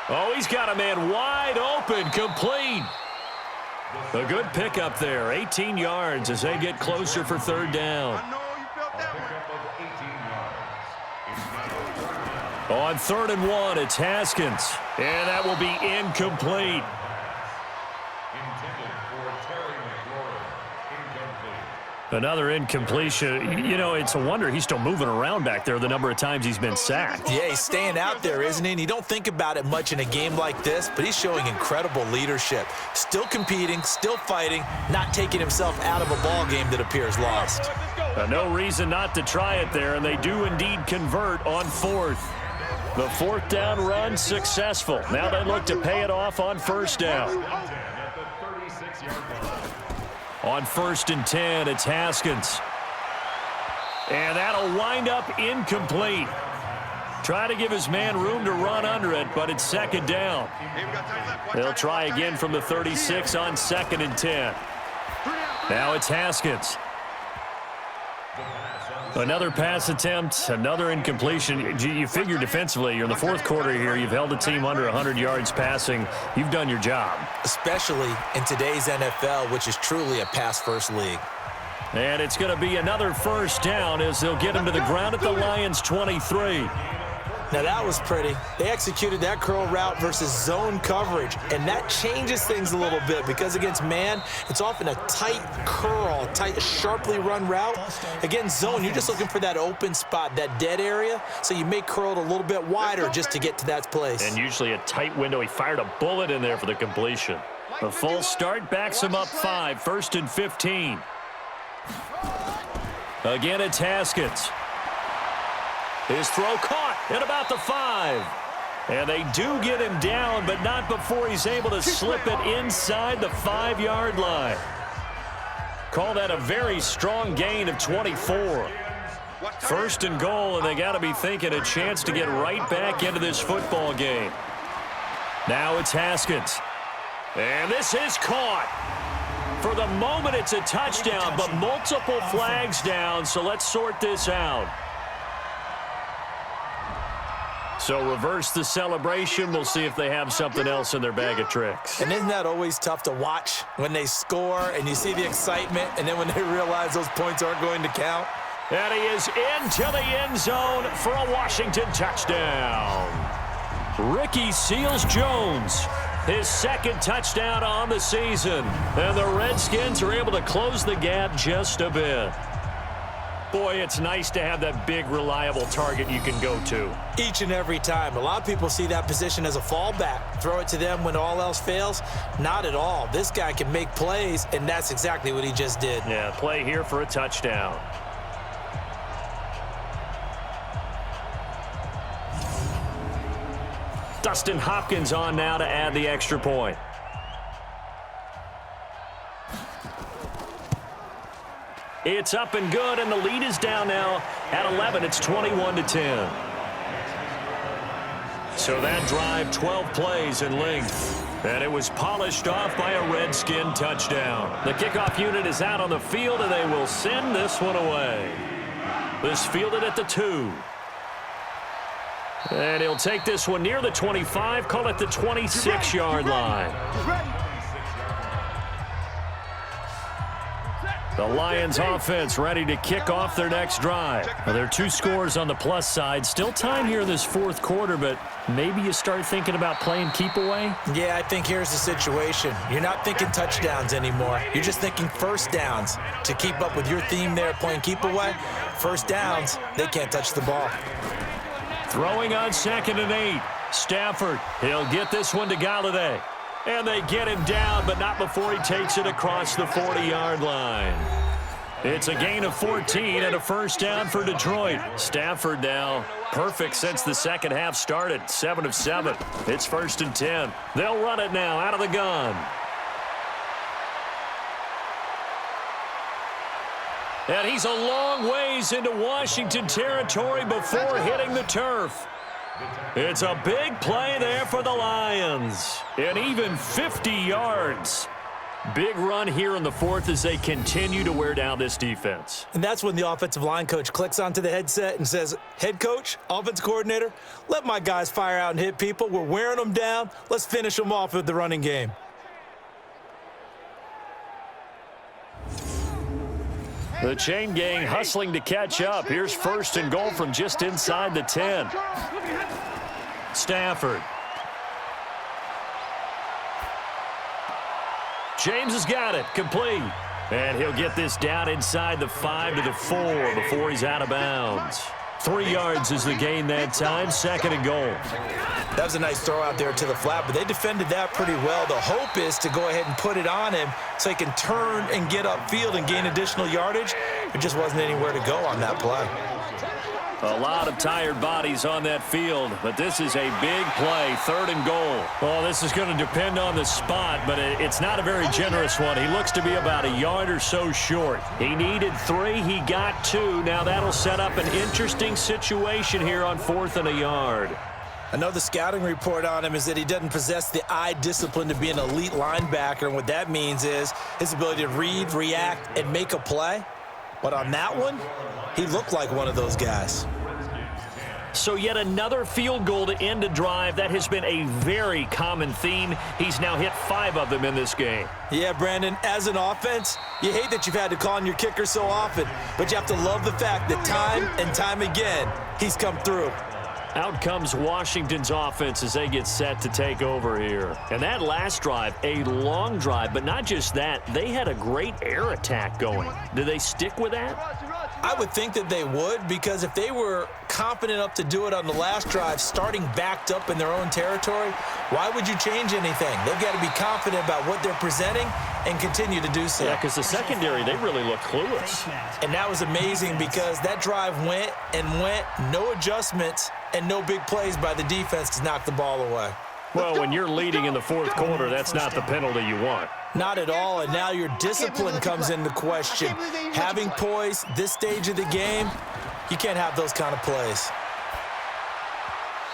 Oh, he's got a man wide open, complete. A good pickup there, 18 yards as they get closer for 3rd down. On 3rd and 1, it's Haskins, and that will be incomplete. Another incompletion. You know, it's a wonder he's still moving around back there the number of times he's been sacked. Yeah, he's staying out there, isn't he? And you don't think about it much in a game like this, but he's showing incredible leadership. Still competing, still fighting, not taking himself out of a ball game that appears lost. No reason not to try it there, and they do indeed convert on 4th. The 4th down run successful. Now they look to pay it off on 1st down. On 1st and 10, it's Haskins. And that'll wind up incomplete. Try to give his man room to run under it, but it's 2nd down. They'll try again from the 36 on 2nd and 10. Now it's Haskins. Another pass attempt, another incompletion. You figure defensively, you're in the 4th quarter here. You've held a team under 100 yards passing. You've done your job. Especially in today's NFL, which is truly a pass-first league. And it's going to be another 1st down as they'll get him to the ground at the Lions' 23. Now that was pretty. They executed that curl route versus zone coverage, and that changes things a little bit because against man, it's often a tight curl, tight, sharply run route. Against zone, you're just looking for that open spot, that dead area, so you may curl it a little bit wider just to get to that place. And usually a tight window. He fired a bullet in there for the completion. The full start backs him up 5, 1st and 15. Again, it's Haskins. His throw caught at about the 5. And they do get him down, but not before he's able to slip it inside the 5-yard line. Call that a very strong gain of 24. 1st and goal, and they got to be thinking a chance to get right back into this football game. Now it's Haskins. And this is caught. For the moment, it's a touchdown, but multiple flags down, so let's sort this out. So reverse the celebration. We'll see if they have something else in their bag of tricks. And isn't that always tough to watch when they score and you see the excitement and then when they realize those points aren't going to count? And he is into the end zone for a Washington touchdown. Ricky Seals-Jones, his second touchdown on the season. And the Redskins are able to close the gap just a bit. Boy, it's nice to have that big, reliable target you can go to. Each and every time. A lot of people see that position as a fallback. Throw it to them when all else fails. Not at all. This guy can make plays, and that's exactly what he just did. Yeah, play here for a touchdown. Dustin Hopkins on now to add the extra point. It's up and good, and the lead is down now at 11. It's 21-10. So that drive, 12 plays in length. And it was polished off by a Redskin touchdown. The kickoff unit is out on the field, and they will send this one away. This fielded at the 2. And he'll take this one near the 25, call it the 26-yard line. The Lions offense ready to kick off their next drive. Well, there are 2 scores on the plus side. Still time here in this fourth quarter, but maybe you start thinking about playing keep away? Yeah, I think here's the situation. You're not thinking touchdowns anymore. You're just thinking first downs. To keep up with your theme there, playing keep away, first downs, they can't touch the ball. Throwing on 2nd and 8. Stafford, he'll get this one to Galladay. And they get him down, but not before he takes it across the 40-yard line. It's a gain of 14 and a first down for Detroit. Stafford now perfect since the second half started. 7 of 7. It's 1st and 10. They'll run it now out of the gun. And he's a long ways into Washington territory before hitting the turf. It's a big play there for the Lions. And even 50 yards. Big run here in the fourth as they continue to wear down this defense. And that's when the offensive line coach clicks onto the headset and says, head coach, offense coordinator, let my guys fire out and hit people. We're wearing them down. Let's finish them off with the running game. The chain gang hustling to catch up. Here's 1st and goal from just inside the 10. Stafford. James has got it. Complete. And he'll get this down inside the 5 to the 4 before he's out of bounds. 3 yards is the gain that time. 2nd and goal. That was a nice throw out there to the flat, but they defended that pretty well. The hope is to go ahead and put it on him so he can turn and get upfield and gain additional yardage. There just wasn't anywhere to go on that play. A lot of tired bodies on that field, but this is a big play, 3rd and goal. Well, this is going to depend on the spot, but it's not a very generous one. He looks to be about a yard or so short. He needed 3. He got 2. Now that'll set up an interesting situation here on 4th and a yard. I know the scouting report on him is that he doesn't possess the eye discipline to be an elite linebacker, and what that means is his ability to read, react, and make a play. But on that one, he looked like one of those guys. So yet another field goal to end a drive. That has been a very common theme. He's now hit 5 of them in this game. Yeah, Brandon, as an offense, you hate that you've had to call on your kicker so often, but you have to love the fact that time and time again, he's come through. Out comes Washington's offense as they get set to take over here. And that last drive, a long drive, but not just that. They had a great air attack going. Do they stick with that? I would think that they would, because if they were confident enough to do it on the last drive, starting backed up in their own territory, why would you change anything? They've got to be confident about what they're presenting and continue to do so. Yeah, because the secondary, they really look clueless. And that was amazing because that drive went and went, no adjustments, and no big plays by the defense to knock the ball away. Well, when you're leading in the fourth quarter, that's not the penalty you want. Not at all, and now your discipline comes into question. Having poise this stage of the game, you can't have those kind of plays.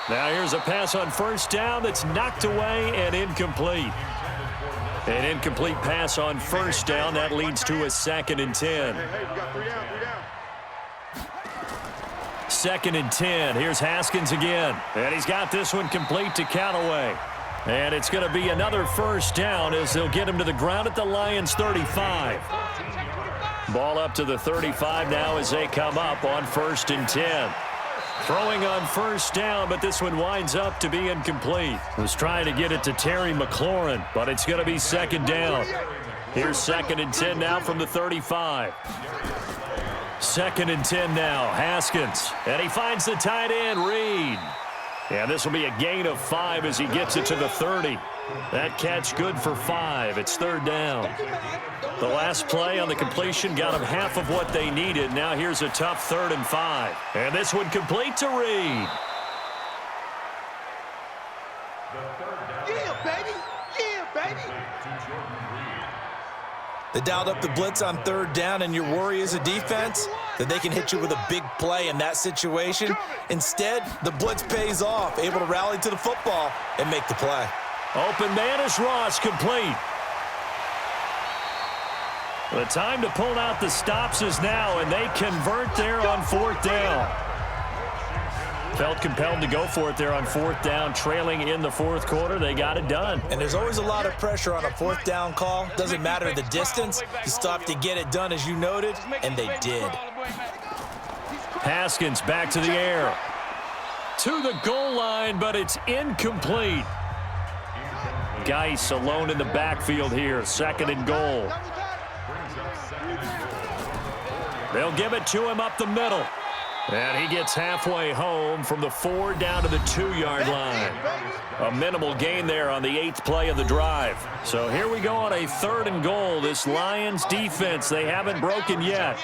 Now here's a pass on 1st down that's knocked away and incomplete. An incomplete pass on 1st down. That leads to a 2nd and 10. 2nd and 10. Here's Haskins again. And he's got this one complete to Callaway. And it's going to be another 1st down as they'll get him to the ground at the Lions' 35. Ball up to the 35 now as they come up on 1st and 10. Throwing on first down, but this one winds up to be incomplete. Was trying to get it to Terry McLaurin, but it's going to be second down. Here's 2nd and 10 now from the 35. 2nd and 10 now, Haskins. And he finds the tight end, Reed. And this will be a gain of 5 as he gets it to the 30. That catch good for 5. It's 3rd down. The last play on the completion got them half of what they needed. Now here's a tough 3rd and 5. And this one complete to Reed. Yeah, baby. Yeah, baby. They dialed up the blitz on 3rd down, and your worry as a defense that they can hit you with a big play in that situation. Instead, the blitz pays off, able to rally to the football and make the play. Open man is Ross, complete. The time to pull out the stops is now, and they convert there on 4th down. Felt compelled to go for it there on 4th down, trailing in the 4th quarter. They got it done. And there's always a lot of pressure on a 4th down call. Doesn't matter the distance. You stop to get it done, as you noted, and they did. Haskins back to the air. To the goal line, but it's incomplete. Geis alone in the backfield here. 2nd and goal. They'll give it to him up the middle. And he gets halfway home from the 4 down to the 2-yard line. A minimal gain there on the 8th play of the drive. So here we go on a 3rd and goal. This Lions defense, they haven't broken yet.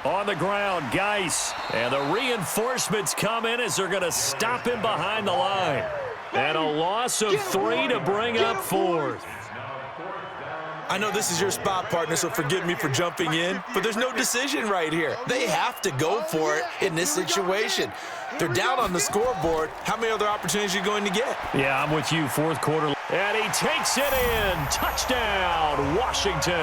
On the ground, Geis. And the reinforcements come in as they're going to stop him behind the line. And a loss of 3 to bring up 4th. I know this is your spot, partner, so forgive me for jumping in, but there's no decision right here. They have to go for it in this situation. They're down on the scoreboard. How many other opportunities are you going to get? Yeah, I'm with you. 4th quarter. And he takes it in. Touchdown, Washington.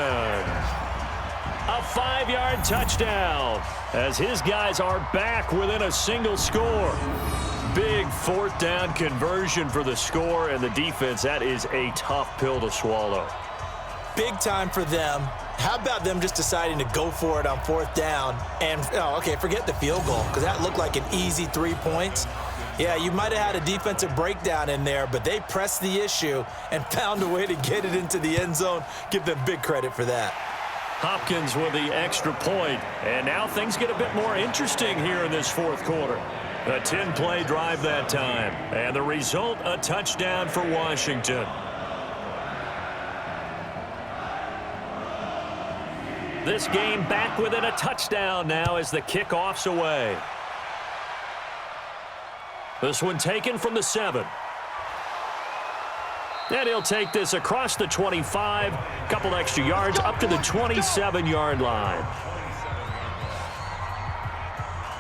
A 5-yard touchdown as his guys are back within a single score. Big 4th down conversion for the score, and the defense, that is a tough pill to swallow. Big time for them. How about them just deciding to go for it on 4th down? And, forget the field goal, because that looked like an easy 3 points. Yeah, you might have had a defensive breakdown in there, but they pressed the issue and found a way to get it into the end zone. Give them big credit for that. Hopkins with the extra point, and now things get a bit more interesting here in this 4th quarter. A 10-play drive that time, and the result, a touchdown for Washington. This game back within a touchdown now as the kickoff's away. This one taken from the 7. And he'll take this across the 25, couple extra yards up to the 27-yard line.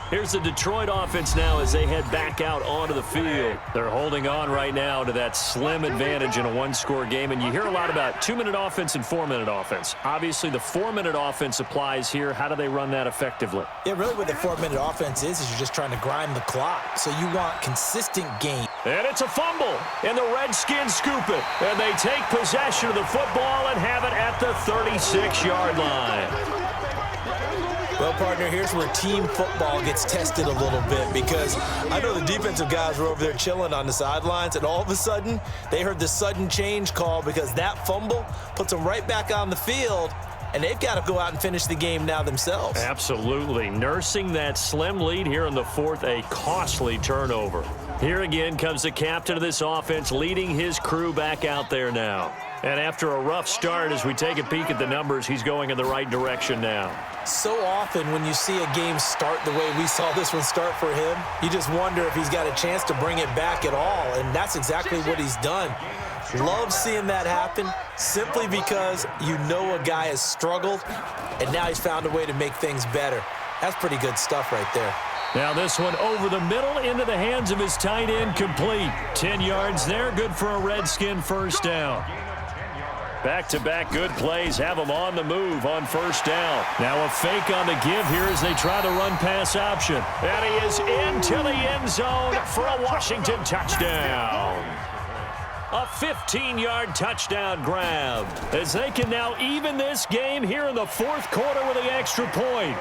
Here's the Detroit offense now as they head back out onto the field. They're holding on right now to that slim advantage in a 1-score game. And you hear a lot about 2-minute offense and 4-minute offense. Obviously, the 4-minute offense applies here. How do they run that effectively? Yeah, really what the 4-minute offense is you're just trying to grind the clock. So you want consistent gain. And it's a fumble, and the Redskins scoop it. And they take possession of the football and have it at the 36-yard line. Well, partner, here's where team football gets tested a little bit, because I know the defensive guys were over there chilling on the sidelines, and all of a sudden, they heard the sudden change call because that fumble puts them right back on the field, and they've got to go out and finish the game now themselves. Absolutely. Nursing that slim lead here in the 4th, a costly turnover. Here again comes the captain of this offense, leading his crew back out there now. And after a rough start, as we take a peek at the numbers, he's going in the right direction now. So often when you see a game start the way we saw this one start for him, you just wonder if he's got a chance to bring it back at all, and that's exactly what he's done. Love seeing that happen simply because you know a guy has struggled, and now he's found a way to make things better. That's pretty good stuff right there. Now this one over the middle into the hands of his tight end, complete. 10 yards there, good for a Redskin first down. Back-to-back good plays have them on the move on first down. Now a fake on the give here as they try the run-pass option. And he is into the end zone for a Washington touchdown. A 15-yard touchdown grab as they can now even this game here in the 4th quarter with the extra point.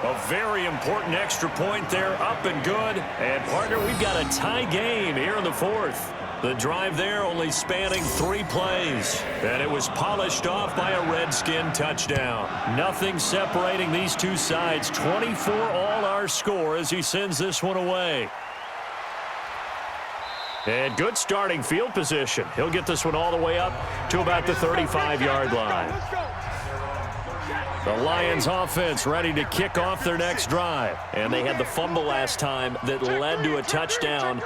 A very important extra point there, up and good. And, partner, we've got a tie game here in the fourth. The drive there only spanning 3 plays. And it was polished off by a Redskin touchdown. Nothing separating these two sides. 24 all our score as he sends this one away. And good starting field position. He'll get this one all the way up to about the 35-yard line. The Lions offense ready to kick off their next drive. And they had the fumble last time that led to a touchdown.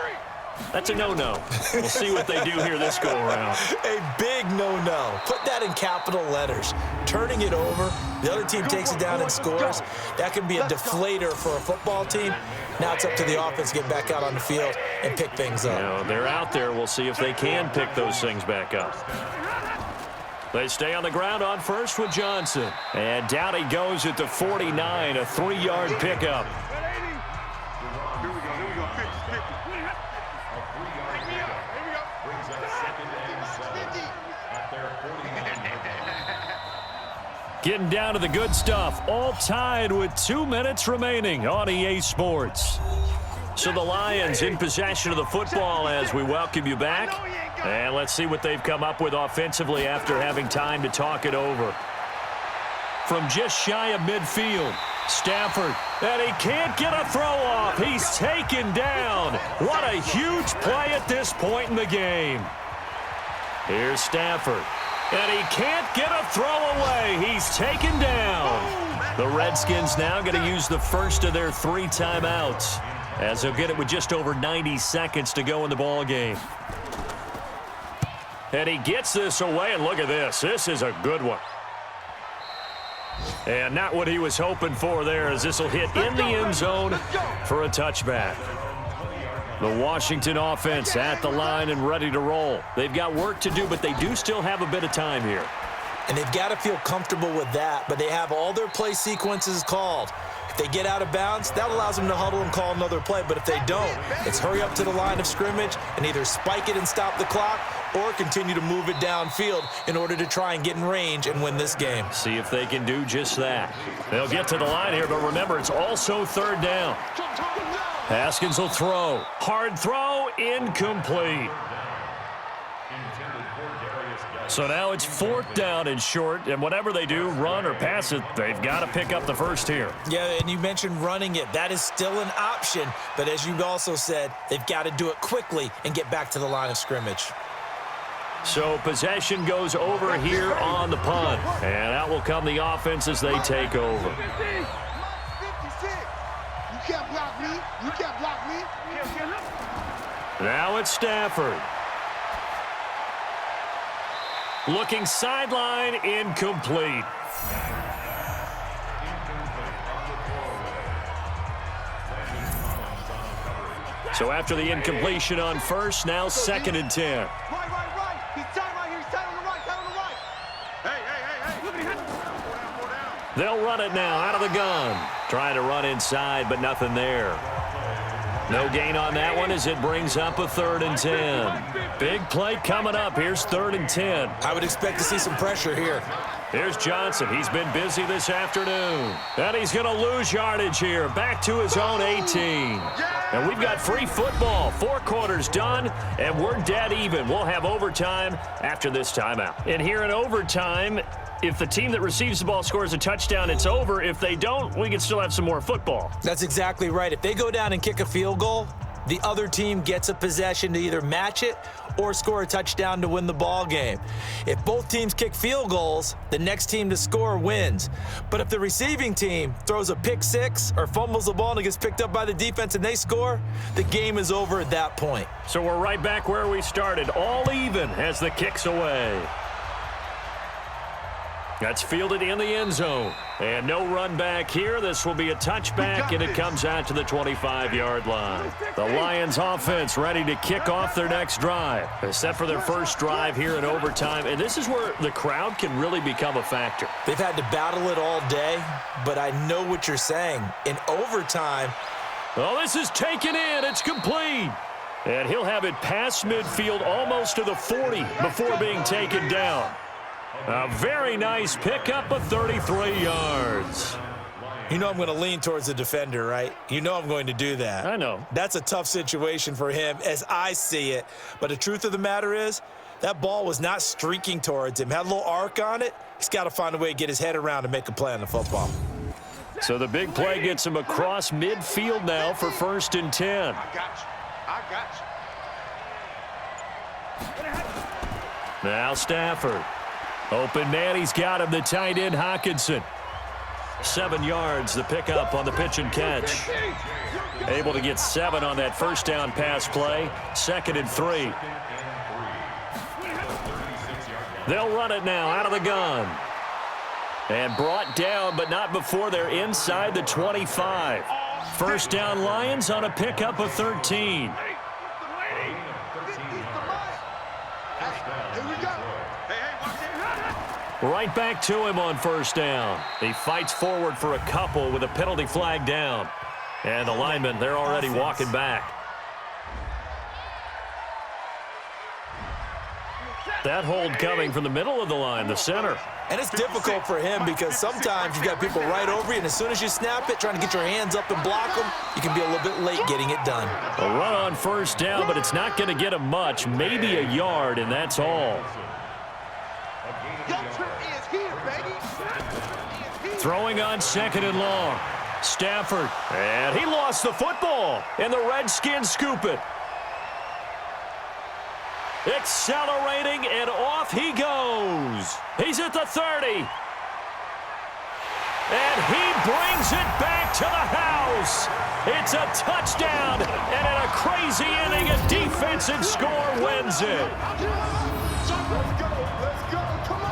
That's a no-no. We'll see what they do here this go-around. A big no-no. Put that in capital letters. Turning it over, the other team takes it down and scores. That can be a deflator for a football team. Now it's up to the offense to get back out on the field and pick things up. Now, they're out there. We'll see if they can pick those things back up. They stay on the ground on first with Johnson. And down he goes at the 49, a 3-yard pickup. Getting down to the good stuff, all tied with 2 minutes remaining on EA Sports. So the Lions in possession of the football as we welcome you back. And let's see what they've come up with offensively after having time to talk it over. From just shy of midfield, Stafford, and he can't get a throw off. He's taken down. What a huge play at this point in the game. Here's Stafford. And he can't get a throw away. He's taken down. The Redskins now going to use the first of their 3 timeouts as they'll get it with just over 90 seconds to go in the ball game. And he gets this away, and look at this. This is a good one. And not what he was hoping for there as this will hit in the end zone for a touchback. The Washington offense at the line and ready to roll. They've got work to do, but they do still have a bit of time here. And they've got to feel comfortable with that, but they have all their play sequences called. If they get out of bounds, that allows them to huddle and call another play. But if they don't, it's hurry up to the line of scrimmage and either spike it and stop the clock or continue to move it downfield in order to try and get in range and win this game. See if they can do just that. They'll get to the line here, but remember, it's also 3rd down. Haskins will throw. Hard throw, incomplete. So now it's 4th down and short, and whatever they do, run or pass it, they've got to pick up the first here. Yeah, and you mentioned running it. That is still an option, but as you also said, they've got to do it quickly and get back to the line of scrimmage. So possession goes over here on the punt, and out will come the offense as they take over. You can't block me. You can't block me. Now it's Stafford. Looking sideline, incomplete. So after the incompletion on first, now 2nd and 10. Right. He's tied right here. He's tied on the right. Tied on the right. Hey. Look at him. They'll run it now out of the gun. Trying to run inside, but nothing there. No gain on that one as it brings up a 3rd and 10. Big play coming up. Here's 3rd and 10. I would expect to see some pressure here. Here's Johnson. He's been busy this afternoon. And he's going to lose yardage here. Back to his own 18. And we've got free football. 4 quarters done, and we're dead even. We'll have overtime after this timeout. And here in overtime, if the team that receives the ball scores a touchdown, it's over. If they don't, we can still have some more football. That's exactly right. If they go down and kick a field goal, the other team gets a possession to either match it or score a touchdown to win the ball game. If both teams kick field goals, the next team to score wins. But if the receiving team throws a pick 6 or fumbles the ball and it gets picked up by the defense and they score, the game is over at that point. So we're right back where we started, all even as the kick's away. That's fielded in the end zone. And no run back here. This will be a touchback, and it comes out to the 25-yard line. The Lions offense ready to kick off their next drive. They're set for their first drive here in overtime, and this is where the crowd can really become a factor. They've had to battle it all day, but I know what you're saying. In overtime, well, this is taken in. It's complete. And he'll have it past midfield almost to the 40 before being taken down. A very nice pickup of 33 yards. You know I'm going to lean towards the defender, right? You know I'm going to do that. I know. That's a tough situation for him as I see it. But the truth of the matter is, that ball was not streaking towards him. Had a little arc on it. He's got to find a way to get his head around and make a play on the football. So the big play gets him across midfield now for 1st and 10. I got you. I got you. Now Stafford. Open man, he's got him, the tight end Hockenson. 7 yards, the pickup on the pitch and catch. Able to get 7 on that first down pass play. 2nd and 3. They'll run it now out of the gun. And brought down, but not before they're inside the 25. First down Lions on a pickup of 13. Right back to him on first down. He fights forward for a couple with a penalty flag down. And the linemen, they're already walking back. That hold coming from the middle of the line, the center. And it's difficult for him because sometimes you've got people right over you, and as soon as you snap it, trying to get your hands up and block them, you can be a little bit late getting it done. A run on first down, but it's not going to get him much, maybe a yard, and that's all. Throwing on 2nd and long. Stafford, and he lost the football, and the Redskins scoop it. Accelerating, and off he goes. He's at the 30. And he brings it back to the house. It's a touchdown, and in a crazy inning, a defensive score wins it. Let's go. Come on.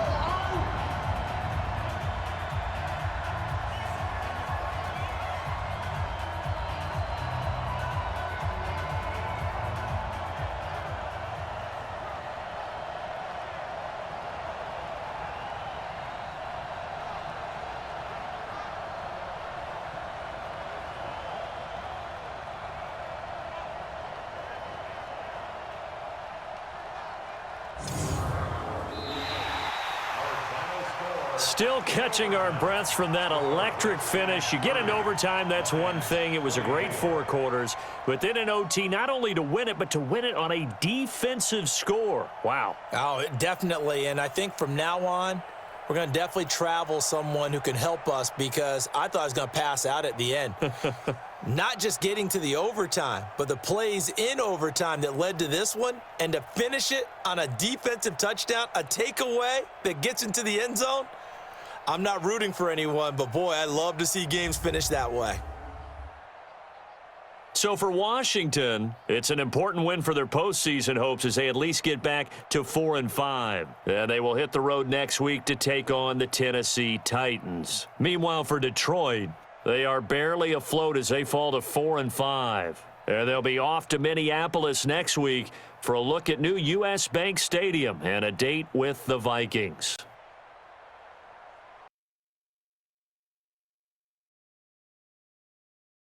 Still catching our breaths from that electric finish. You get into overtime, that's one thing. It was a great 4 quarters. But then in OT, not only to win it, but to win it on a defensive score. Wow. Oh, definitely. And I think from now on, we're going to definitely travel someone who can help us because I thought I was going to pass out at the end. Not just getting to the overtime, but the plays in overtime that led to this one, and to finish it on a defensive touchdown, a takeaway that gets into the end zone. I'm not rooting for anyone, but boy, I love to see games finish that way. So for Washington, it's an important win for their postseason hopes as they at least get back to 4-5. And they will hit the road next week to take on the Tennessee Titans. Meanwhile, for Detroit, they are barely afloat as they fall to 4-5. And they'll be off to Minneapolis next week for a look at new U.S. Bank Stadium and a date with the Vikings.